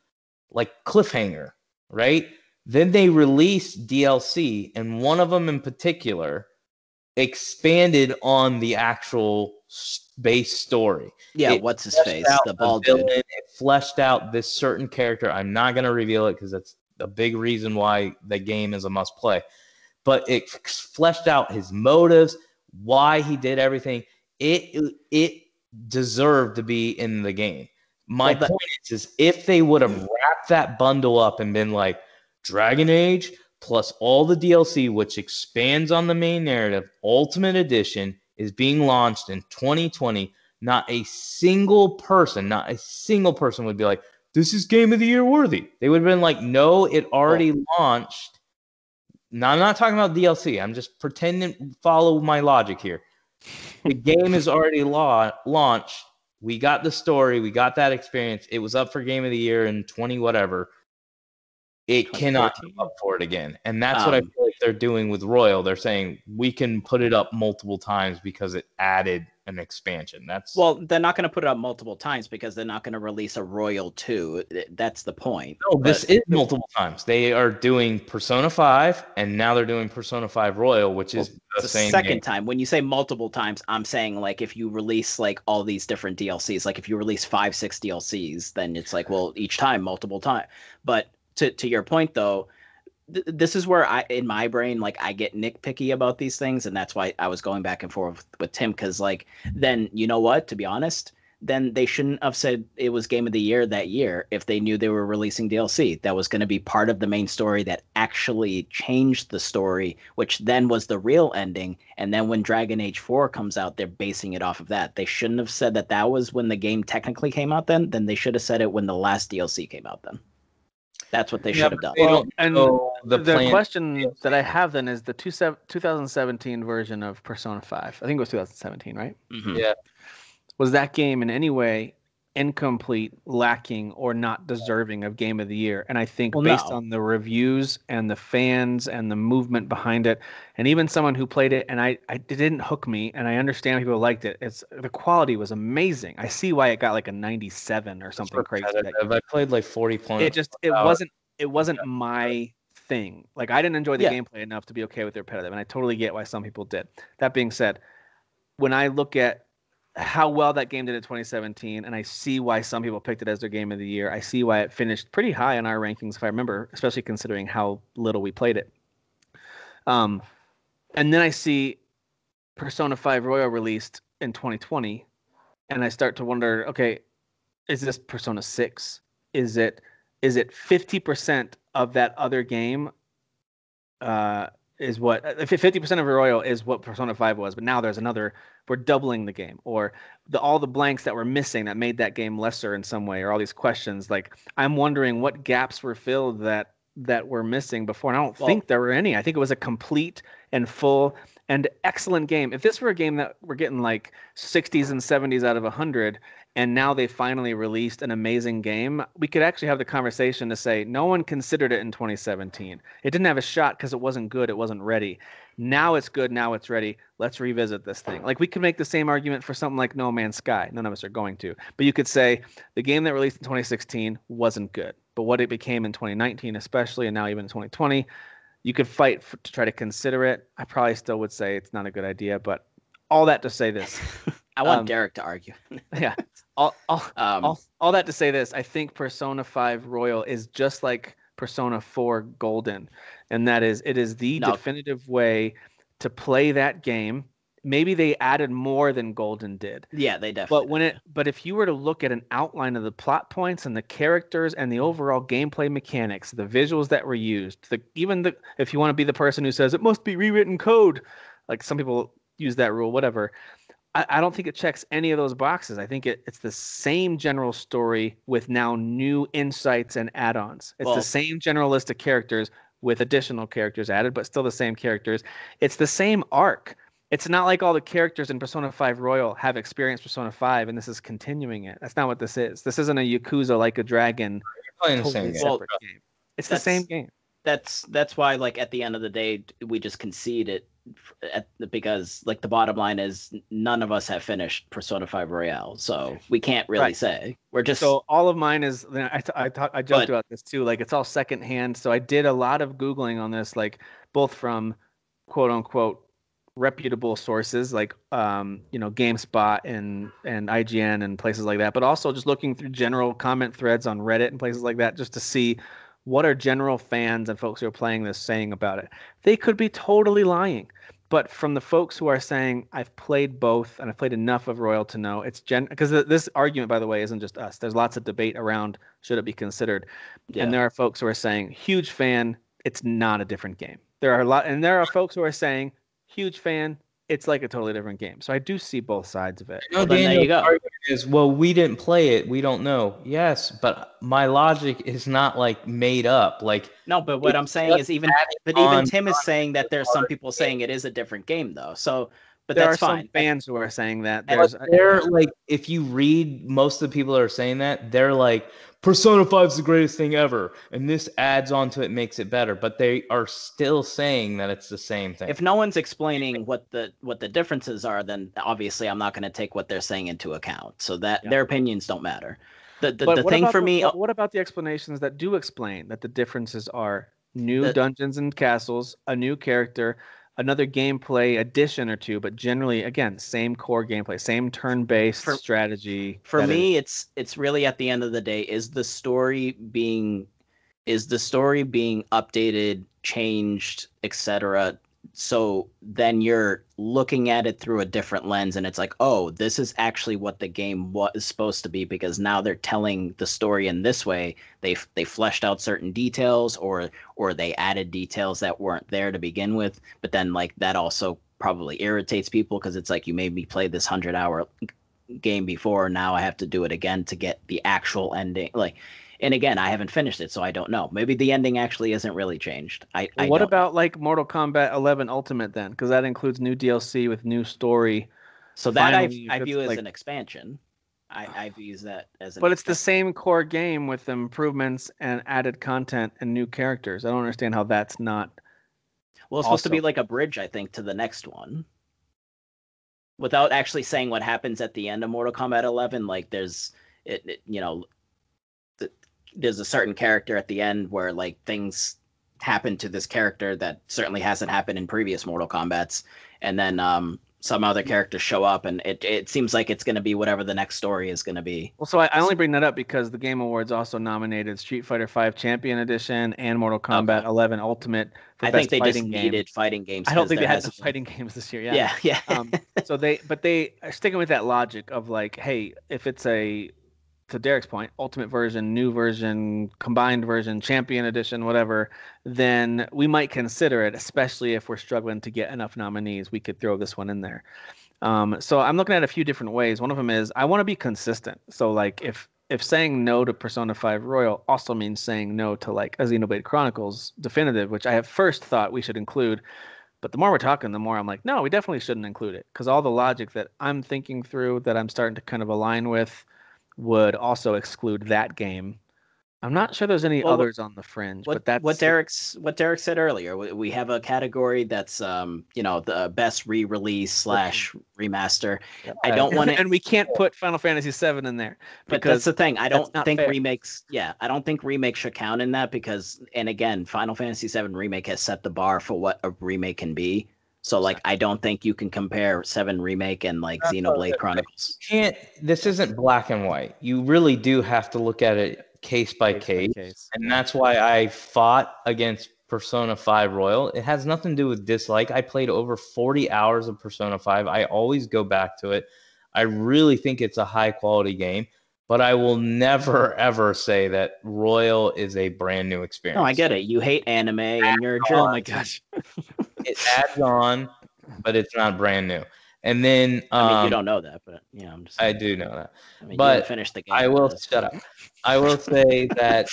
like cliffhanger, right? Then they released DLC, and one of them in particular expanded on the actual base story. Yeah, what's his face? The bald dude. It fleshed out this certain character. I'm not going to reveal it because that's a big reason why the game is a must play. But it fleshed out his motives, why he did everything. It deserved to be in the game. My point is if they would have wrapped that bundle up and been like, Dragon Age plus all the DLC, which expands on the main narrative, Ultimate Edition is being launched in 2020, not a single person would be like, this is Game of the Year worthy. They would have been like, no, it already launched. Now, I'm not talking about DLC. I'm just pretending, follow my logic here. The game is already launched. We got the story. We got that experience. It was up for Game of the Year in 20 whatever. It cannot come up for it again. And that's what I feel like they're doing with Royal. They're saying we can put it up multiple times because it added an expansion. Well, they're not going to put it up multiple times because they're not going to release a Royal 2. That's the point. No, this is multiple times. They are doing Persona 5, and now they're doing Persona 5 Royal, which is the same second time. When you say multiple times, I'm saying like if you release like all these different DLCs, like if you release 5-6 DLCs, then it's like, well, each time, multiple time. But to your point though, this is where in my brain, like I get nitpicky about these things, and that's why I was going back and forth with Tim, because like then you know what, to be honest, then they shouldn't have said it was Game of the Year that year if they knew they were releasing DLC that was going to be part of the main story that actually changed the story, which then was the real ending. And then when Dragon Age 4 comes out, they're basing it off of that. They shouldn't have said that was when the game technically came out then they should have said it when the last DLC came out then. That's what they should have done. Well, and the question that I have then is the 2017 version of Persona 5. I think it was 2017, right? Mm-hmm. Yeah. Was that game in any way incomplete, lacking, or not deserving of Game of the Year? And I think based on the reviews and the fans and the movement behind it, and even someone who played it, and it didn't hook me, and I understand people liked it. The quality was amazing. I see why it got like a 97 or something crazy. I played like 40 points. It wasn't my thing. Like I didn't enjoy the gameplay enough to be okay with the repetitive, and I totally get why some people did. That being said, when I look at how well that game did in 2017, and I see why some people picked it as their Game of the Year. I see why it finished pretty high in our rankings, if I remember, especially considering how little we played it. And then I see Persona 5 Royal released in 2020, and I start to wonder, okay, is this Persona 6? Is it 50% of that other game? Is what 50% of Royal is what Persona 5 was, but now there's another. We're doubling the game, or all the blanks that were missing that made that game lesser in some way, or all these questions. Like I'm wondering what gaps were filled that were missing before. And I don't think there were any. I think it was a complete and full and excellent game. If this were a game that we're getting like 60s and 70s out of 100, and now they finally released an amazing game, we could actually have the conversation to say no one considered it in 2017. It didn't have a shot because it wasn't good. It wasn't ready. Now it's good. Now it's ready. Let's revisit this thing. Like we could make the same argument for something like No Man's Sky. None of us are going to. But you could say the game that released in 2016 wasn't good. But what it became in 2019 especially, and now even in 2020, you could fight to try to consider it. I probably still would say it's not a good idea, but all that to say this. I want Derek to argue. Yeah. All that to say this, I think Persona 5 Royal is just like Persona 4 Golden, and that is it is the definitive way to play that game. Maybe they added more than Golden did. Yeah, they definitely. But if you were to look at an outline of the plot points and the characters and the overall gameplay mechanics, the visuals that were used, if you want to be the person who says it must be rewritten code, like some people use that rule, whatever. I don't think it checks any of those boxes. I think it's the same general story with now new insights and add-ons. It's the same general list of characters with additional characters added, but still the same characters. It's the same arc. It's not like all the characters in Persona 5 Royal have experienced Persona 5, and this is continuing it. That's not what this is. This isn't a Yakuza Like a Dragon. You're playing the same game. It's the same game. That's why, like, at the end of the day, we just concede it because, like, the bottom line is none of us have finished Persona 5 Royale, so we can't really say. We're just so all of mine is. I joked about this too. Like, it's all secondhand. So I did a lot of Googling on this, like both from quote unquote reputable sources like GameSpot and IGN and places like that, but also just looking through general comment threads on Reddit and places like that just to see what are general fans and folks who are playing this saying about it. They could be totally lying, but from the folks who are saying I've played both and I've played enough of Royal to know it's because this argument, by the way, isn't just us. There's lots of debate around should it be considered, and there are folks who are saying huge fan, it's not a different game. There are folks who are saying huge fan, it's like a totally different game. So I do see both sides of it. No, Well, then there you go. Argument is, well, we didn't play it, we don't know. Yes, but my logic is not like made up. Like, No, but what I'm saying is even Tim is saying that there's some people saying it is a different game though. So, but there that's are fine. Some fans who are saying that. They're like, if you read, most of the people that are saying that, they're like, Persona 5 is the greatest thing ever, and this adds on to it, makes it better. But they are still saying that it's the same thing. If no one's explaining what the differences are, then obviously I'm not going to take what they're saying into account. So that their opinions don't matter. The thing for me. What about the explanations that do explain that the differences are new dungeons and castles, a new character, another gameplay addition or two, but generally, again, same core gameplay, same turn-based strategy. For me, it's really at the end of the day, is the story being updated, changed, etc. So then you're looking at it through a different lens, and it's like, oh, this is actually what the game was supposed to be, because now they're telling the story in this way. They fleshed out certain details, or they added details that weren't there to begin with. But then like that also probably irritates people, because it's like, you made me play this 100-hour game before, now I have to do it again to get the actual ending. Like, and again, I haven't finished it, so I don't know. Maybe the ending actually isn't really changed. What about like Mortal Kombat 11 Ultimate then? Because that includes new DLC with new story. So that I view as an expansion. I view that as an. But it's the same core game with improvements and added content and new characters. I don't understand how that's not. Well, it's supposed to be like a bridge, I think, to the next one. Without actually saying what happens at the end of Mortal Kombat 11, like there's there's a certain character at the end where like things happen to this character that certainly hasn't happened in previous Mortal Kombats, and then some other characters show up, and it seems like it's going to be whatever the next story is going to be. Well, so I only bring that up because the Game Awards also nominated Street Fighter V Champion Edition and Mortal Kombat 11 Ultimate for I best think they fighting just game. needed fighting games. I don't think they had the fighting games this year. Yeah. So they are sticking with that logic of like, hey, if it's to Derek's point, ultimate version, new version, combined version, champion edition, whatever, then we might consider it, especially if we're struggling to get enough nominees. We could throw this one in there. So I'm looking at a few different ways. One of them is I want to be consistent. So like if saying no to Persona 5 Royal also means saying no to like a Xenoblade Chronicles Definitive, which I at first thought we should include, but the more we're talking, the more I'm like, no, we definitely shouldn't include it, because all the logic that I'm thinking through, that I'm starting to kind of align with, would also exclude that game. I'm not sure there's any others on the fringe, but that's what Derek said earlier. We have a category that's the best re-release / remaster. I don't want to, and we can't put Final Fantasy VII in there. But that's the thing. I don't think remakes. Yeah, I don't think remakes should count in that, because, and again, Final Fantasy VII Remake has set the bar for what a remake can be. So like, I don't think you can compare 7 Remake and like Xenoblade Chronicles. You can't. This isn't black and white. You really do have to look at it case by case. And that's why I fought against Persona 5 Royal. It has nothing to do with dislike. I played over 40 hours of Persona 5. I always go back to it. I really think it's a high quality game, but I will never ever say that Royal is a brand new experience. No, I get it. You hate anime and you're a jerk. Oh my gosh. It adds on, but it's not brand new. And then I mean, you don't know that, but I'm just saying. I do know that. I mean, but you finished the game. I will shut up. I will say that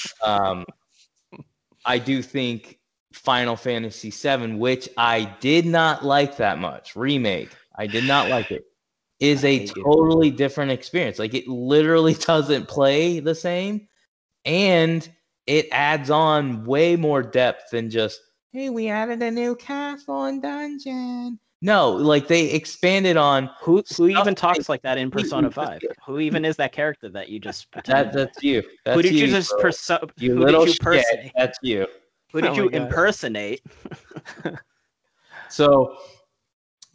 I do think Final Fantasy VII, which I did not like that much, Remake, I did not like it, is a totally different experience. Like, it literally doesn't play the same, and it adds on way more depth than just, hey, we added a new castle and dungeon. No, like, they expanded on who even talks like that in Persona 5. Who even is that character that you just pretended? That's you. Who did you just impersonate? That's you. Who did you impersonate? So,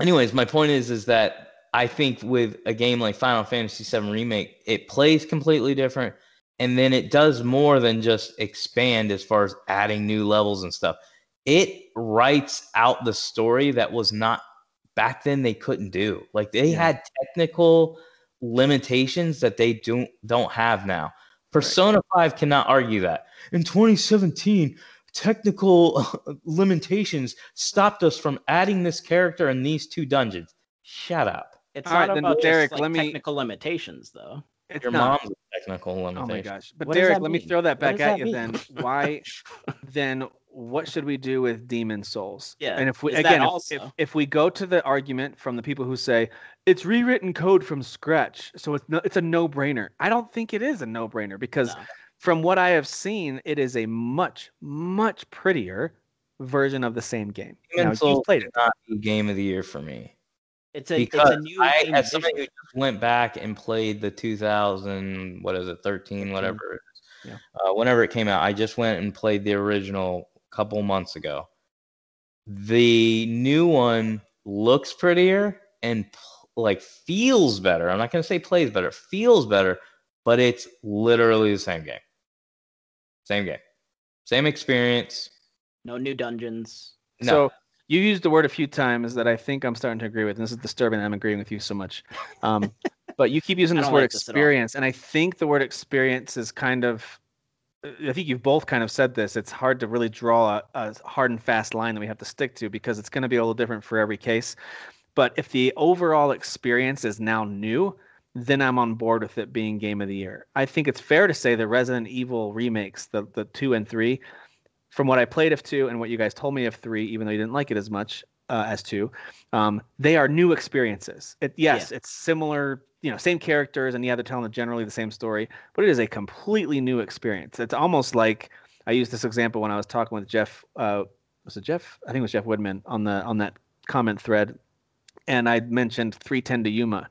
anyways, my point is that I think with a game like Final Fantasy VII Remake, it plays completely different, and then it does more than just expand as far as adding new levels and stuff. It writes out the story that was not back then they couldn't do. Like, they had technical limitations that they don't have now. Persona 5 cannot argue that. In 2017, technical limitations stopped us from adding this character in these 2 dungeons. Shut up. It's All not right, then, about Derek, just like technical limitations, though. It's Your not. mom's a technical limitation. Oh my gosh! But What does Derek, that let me mean? throw that What back does at that you. mean? Then why? Then what should we do with Demon Souls? Yeah, And if we is that again, also? if we go to the argument from the people who say it's rewritten code from scratch, so it's a no-brainer. I don't think it is a no-brainer because No. from what I have seen, it is a much prettier version of the same game. Demon Now Souls you've played it. not the game of the year for me. It's a new I, game as somebody who visually. just went back and played the 2000, what is it, 13, whatever it is, Yeah. whenever it came out, I just went and played the original a couple months ago. The new one looks prettier and like feels better. I'm not going to say plays better, feels better, but it's literally the same game. Same game. Same experience. No new dungeons. No. So you used the word a few times that I think I'm starting to agree with. And this is disturbing that I'm agreeing with you so much. But you keep using I this don't word like this at all. experience, and I think the word experience is kind of. I think you've both kind of said this. It's hard to really draw a hard and fast line that we have to stick to because it's going to be a little different for every case. But if the overall experience is now new, then I'm on board with it being game of the year. I think it's fair to say the Resident Evil remakes, the 2 and 3, from what I played of 2 and what you guys told me of 3, even though you didn't like it as much as 2, they are new experiences. It's similar, same characters, and they're telling generally the same story, but it is a completely new experience. It's almost like I used this example when I was talking with Jeff. Was it Jeff? I think it was Jeff Woodman on that comment thread, and I mentioned 310 to Yuma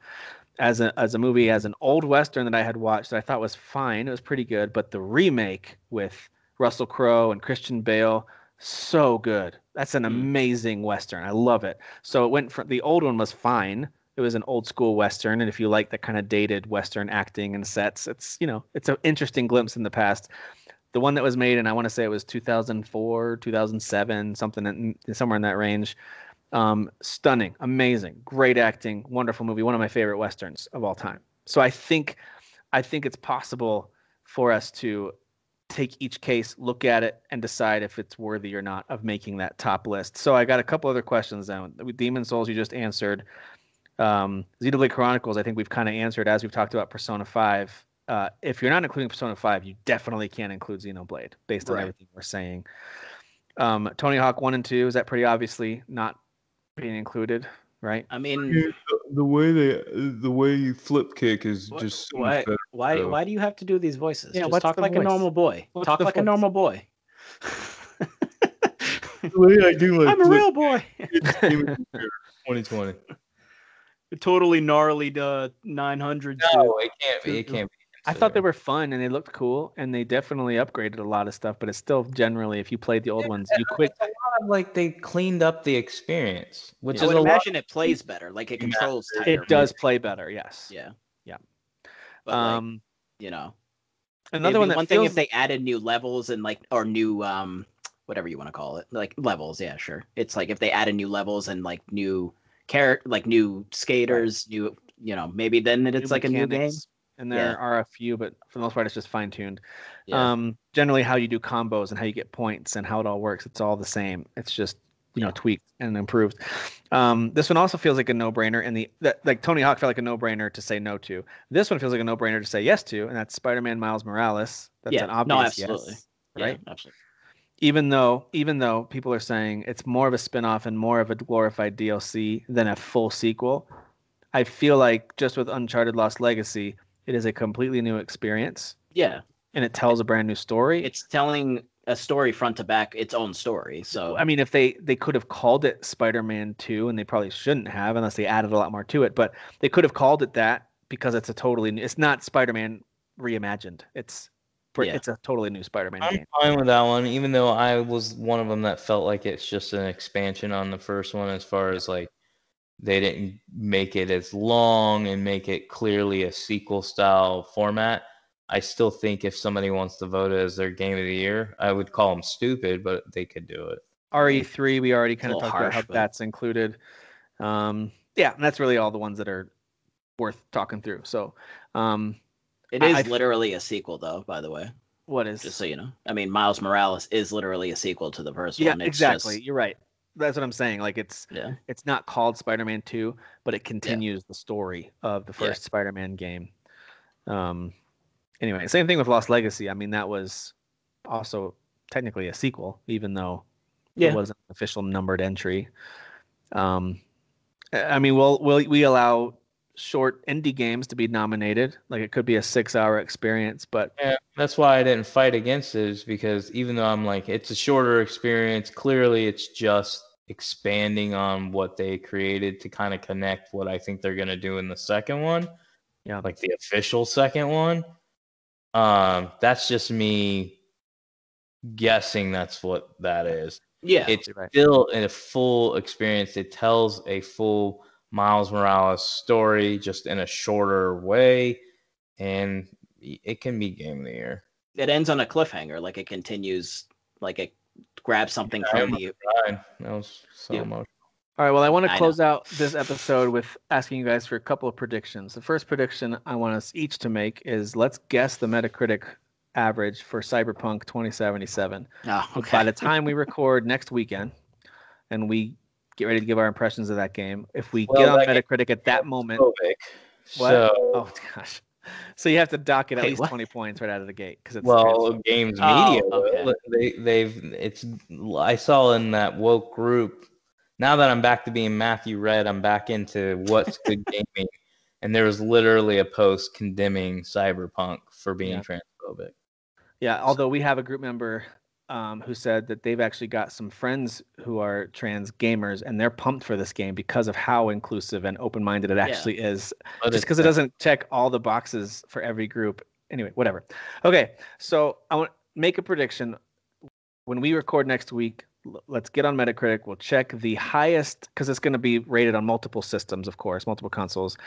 as a movie, as an old Western that I had watched that I thought was fine. It was pretty good, but the remake with Russell Crowe and Christian Bale, so good. That's an amazing Western. I love it. So it went from the old one was fine. It was an old school Western. And if you like that kind of dated Western acting and sets, it's an interesting glimpse in the past. The one that was made, and I want to say it was 2004, 2007, somewhere in that range. Stunning, amazing, great acting, wonderful movie, one of my favorite Westerns of all time. So I think it's possible for us to take each case, look at it, and decide if it's worthy or not of making that top list. So I got a couple other questions down. With Demon Souls, you just answered. Xenoblade Chronicles, I think we've kind of answered as we've talked about Persona 5. If you're not including Persona 5, you definitely can't include Xenoblade based on everything we're saying. Tony Hawk 1 and 2, is that pretty obviously not being included, right? I mean, the way you flip kick is just so much better. Why do you have to do these voices? Yeah, just talk like a normal boy. Talk like a normal boy. The way I do my I'm a real boy. 2020. Totally gnarly 900. No, it can't be. It can't be. I thought they were fun and they looked cool and they definitely upgraded a lot of stuff, but it's still generally, if you played the old ones, you quit. It's a lot of like they cleaned up the experience, which I is would a imagine it plays better, like it controls tighter. It does play better, yes. Yeah. But another one thing if they added new levels and or new whatever you want to call it, like levels, yeah, sure. It's like if they added new levels and like new new skaters, new maybe then it's like a new game. And there are a few, but for the most part, it's just fine-tuned. Yeah. Generally, how you do combos and how you get points and how it all works, it's all the same. It's just tweaked and improved. This one also feels like a no-brainer, and like Tony Hawk felt like a no-brainer to say no to. This one feels like a no-brainer to say yes to, and that's Spider-Man Miles Morales. That's an obvious yes, right? Yeah, absolutely. Even though people are saying it's more of a spin-off and more of a glorified DLC than a full sequel, I feel like just with Uncharted Lost Legacy, it is a completely new experience. Yeah. And it tells a brand new story. It's telling a story front to back, its own story. So I mean, if they could have called it Spider-Man 2, and they probably shouldn't have unless they added a lot more to it, but they could have called it that because it's not Spider-Man reimagined. It's a totally new Spider-Man game. I'm fine with that one, even though I was one of them that felt like it's just an expansion on the first one as far as like they didn't make it as long and make it clearly a sequel style format. I still think if somebody wants to vote it as their game of the year, I would call them stupid, but they could do it. RE3, we already kind of talked about how that's included. And that's really all the ones that are worth talking through. So it is literally a sequel, though, by the way. What is? Just so you know. I mean, Miles Morales is literally a sequel to the first one. It's exactly. Just, You're right. That's what I'm saying. Like it's not called Spider-Man 2, but it continues the story of the first Spider-Man game. Anyway, same thing with Lost Legacy. I mean, that was also technically a sequel, even though it wasn't an official numbered entry. I mean, we allow short indie games to be nominated. Like it could be a 6-hour experience, but that's why I didn't fight against it, is because even though I'm like, it's a shorter experience, clearly it's just expanding on what they created to kind of connect what I think they're going to do in the second one. Yeah. Like the official second one. That's just me guessing that's what that is. Yeah. It's still a full experience. It tells a full Miles Morales story just in a shorter way, and it can be game of the year. It ends on a cliffhanger. Like it continues, like it grabs something from the. That was so emotional. All right, well, I want to close out this episode with asking you guys for a couple of predictions. The first prediction I want us each to make is let's guess the Metacritic average for Cyberpunk 2077. Oh, okay. By the time we record next weekend and we get ready to give our impressions of that game, if we get on Metacritic at that moment. What? Oh, gosh. So you have to dock it at least 20 points right out of the gate because it's Games Media. I saw in that woke group. Now that I'm back to being Matthew Red, I'm back into what's good gaming, and there was literally a post condemning Cyberpunk for being transphobic. Yeah, although we have a group member who said that they've actually got some friends who are trans gamers, and they're pumped for this game because of how inclusive and open-minded it actually is. Just because it doesn't check all the boxes for every group. Anyway, whatever. Okay, so I want to make a prediction. When we record next week, let's get on Metacritic. We'll check the highest, because it's going to be rated on multiple systems, of course, multiple consoles.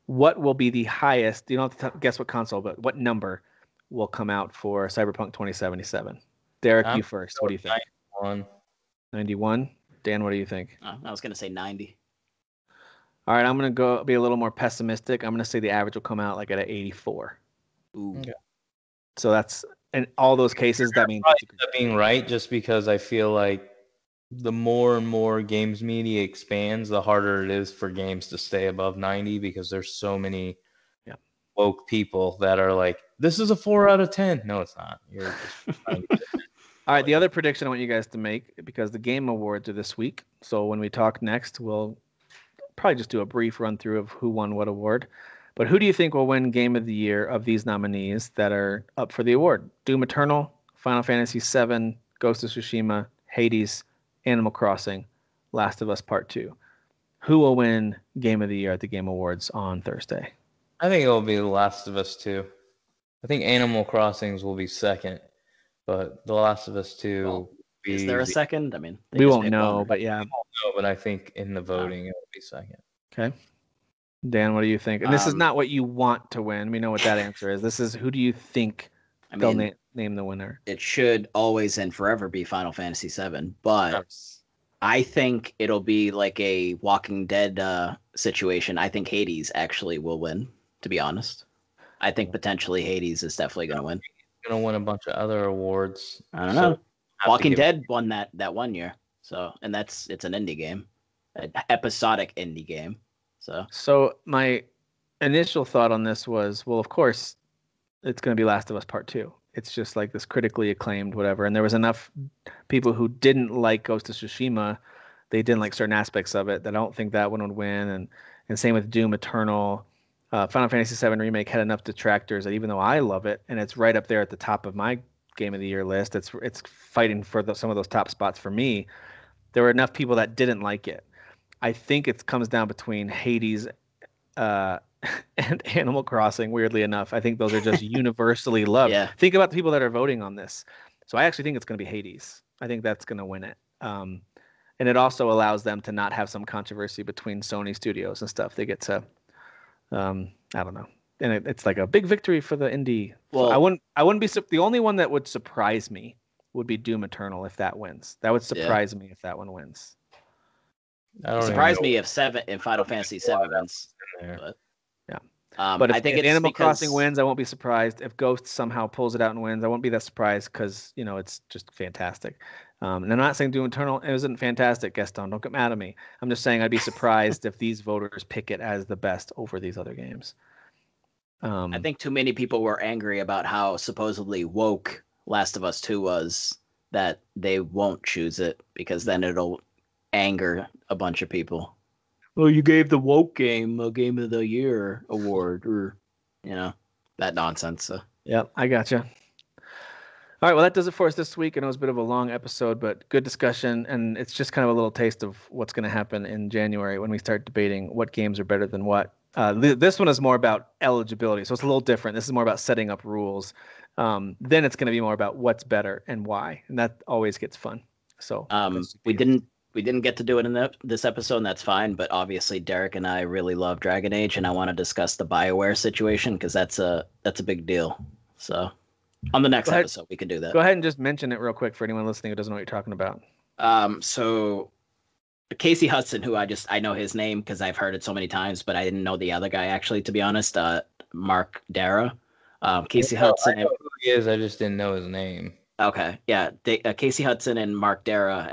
What will be the highest? You don't have to guess what console, but what number will come out for Cyberpunk 2077? Derek, you first. What do you think? 91. 91? Dan, what do you think? I was going to say 90. All right, I'm going to be a little more pessimistic. I'm going to say the average will come out like at an 84. Ooh. Okay. So that's, in all those cases, that means being right, just because I feel like the more and more games media expands, the harder it is for games to stay above 90, because there's so many woke people that are like, this is a 4 out of 10. No, it's not. You're just All right, the other prediction I want you guys to make, because the Game Awards are this week, so when we talk next, we'll probably just do a brief run through of who won what award. But who do you think will win Game of the Year of these nominees that are up for the award? Doom Eternal, Final Fantasy VII, Ghost of Tsushima, Hades, Animal Crossing, Last of Us Part 2. Who will win Game of the Year at the Game Awards on Thursday? I think it will be The Last of Us 2. I think Animal Crossings will be second, but The Last of Us 2. Well, is there a second? I mean, we won't know, but yeah. We won't know, but I think in the voting it will be second. Okay. Dan, what do you think? And this is not what you want to win. We know what that answer is. This is who do you think they'll name the winner? It should always and forever be Final Fantasy VII, but I think it'll be like a Walking Dead situation. I think Hades actually will win, to be honest. I think potentially Hades is definitely going to win. He's going to win a bunch of other awards. I don't know. Walking Dead won that 1 year. So, and it's an indie game, an episodic indie game. So my initial thought on this was, well, of course, it's going to be Last of Us Part 2. It's just like this critically acclaimed whatever. And there was enough people who didn't like Ghost of Tsushima. They didn't like certain aspects of it. That I don't think that one would win. And same with Doom Eternal. Final Fantasy VII Remake had enough detractors that even though I love it, and it's right up there at the top of my Game of the Year list, it's fighting for some of those top spots for me. There were enough people that didn't like it. I think it comes down between Hades and Animal Crossing, weirdly enough. I think those are just universally loved. Yeah. Think about the people that are voting on this. So I actually think it's going to be Hades. I think that's going to win it. And it also allows them to not have some controversy between Sony studios and stuff. They get to, I don't know. And it's like a big victory for the indie. Well, so I wouldn't be, the only one that would surprise me would be Doom Eternal if that wins. That would surprise me if that one wins. It surprised me if Final Fantasy VII wins. Yeah. But I think if it's Animal Crossing because wins, I won't be surprised. If Ghost somehow pulls it out and wins, I won't be that surprised because it's just fantastic. And I'm not saying Doom Eternal isn't fantastic, Gaston. Don't get mad at me. I'm just saying I'd be surprised if these voters pick it as the best over these other games. I think too many people were angry about how supposedly woke Last of Us 2 was, that they won't choose it because then it'll anger a bunch of people. Well, you gave the woke game a Game of the Year award, or that nonsense. So. Yep, I gotcha. All right, well, that does it for us this week. I know it was a bit of a long episode, but good discussion, and it's just kind of a little taste of what's going to happen in January when we start debating what games are better than what. This one is more about eligibility, so it's a little different. This is more about setting up rules. Then it's going to be more about what's better and why, and that always gets fun. So we didn't get to do it in this episode, and that's fine. But obviously, Derek and I really love Dragon Age, and I want to discuss the BioWare situation because that's a big deal. So. On the next episode, we can do that. Go ahead and just mention it real quick for anyone listening who doesn't know what you're talking about. So Casey Hudson, who I know his name because I've heard it so many times, but I didn't know the other guy actually, to be honest. Mark Dara. Casey Hudson. I know who he is. I just didn't know his name. Okay, yeah. Casey Hudson and Mark Dara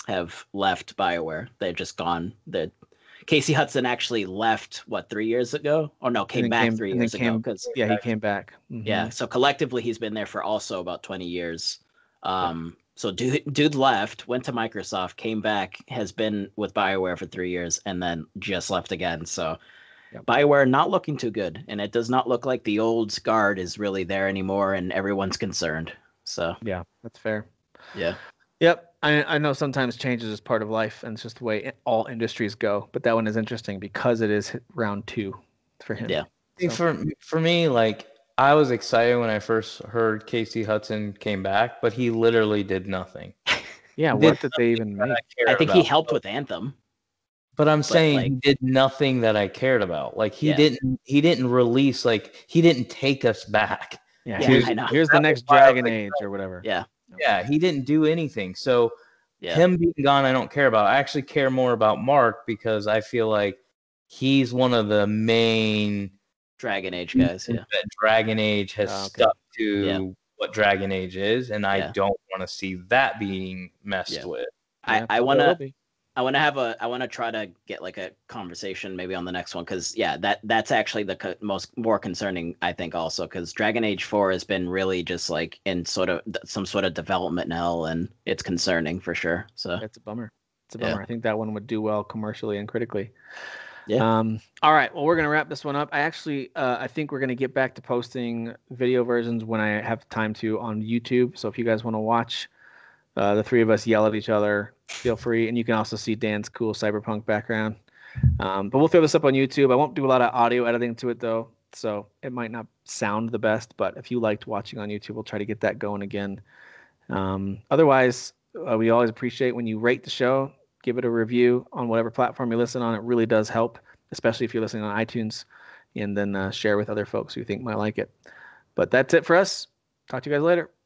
have left BioWare. They're just gone. Casey Hudson actually left 3 years ago? Oh no, came back 3 years ago. He came back. Mm-hmm. Yeah, so collectively he's been there for also about 20 years. So dude left, went to Microsoft, came back, has been with BioWare for 3 years, and then just left again. So BioWare not looking too good, and it does not look like the old guard is really there anymore, and everyone's concerned. So yeah, that's fair. Yeah. Yep. I know sometimes change is just part of life, and it's just the way all industries go. But that one is interesting because it is round 2 for him. Yeah. So. For me, like, I was excited when I first heard Casey Hudson came back, but he literally did nothing. Yeah, what did they even make? I think he helped with Anthem. But I'm saying he did nothing that I cared about. Like he didn't release, like he didn't take us back. Yeah, here's the next Dragon Age or whatever. Yeah. Yeah, he didn't do anything. So him being gone, I don't care about. I actually care more about Mark because I feel like he's one of the main Dragon Age guys. Yeah, that Dragon Age has stuck to what Dragon Age is, and I don't want to see that being messed with. I want to try to get like a conversation maybe on the next one because that's actually the more concerning, I think, also because Dragon Age 4 has been really just like in some sort of development now, and it's concerning for sure. So it's a bummer. I think that one would do well commercially and critically. Yeah. All right. Well, we're gonna wrap this one up. I think we're gonna get back to posting video versions when I have time to on YouTube. So if you guys want to watch the three of us yell at each other, feel free. And you can also see Dan's cool Cyberpunk background. But we'll throw this up on YouTube. I won't do a lot of audio editing to it, though, so it might not sound the best. But if you liked watching on YouTube, we'll try to get that going again. Otherwise, we always appreciate when you rate the show, give it a review on whatever platform you listen on. It really does help, especially if you're listening on iTunes, and then share with other folks who you think might like it. But that's it for us. Talk to you guys later.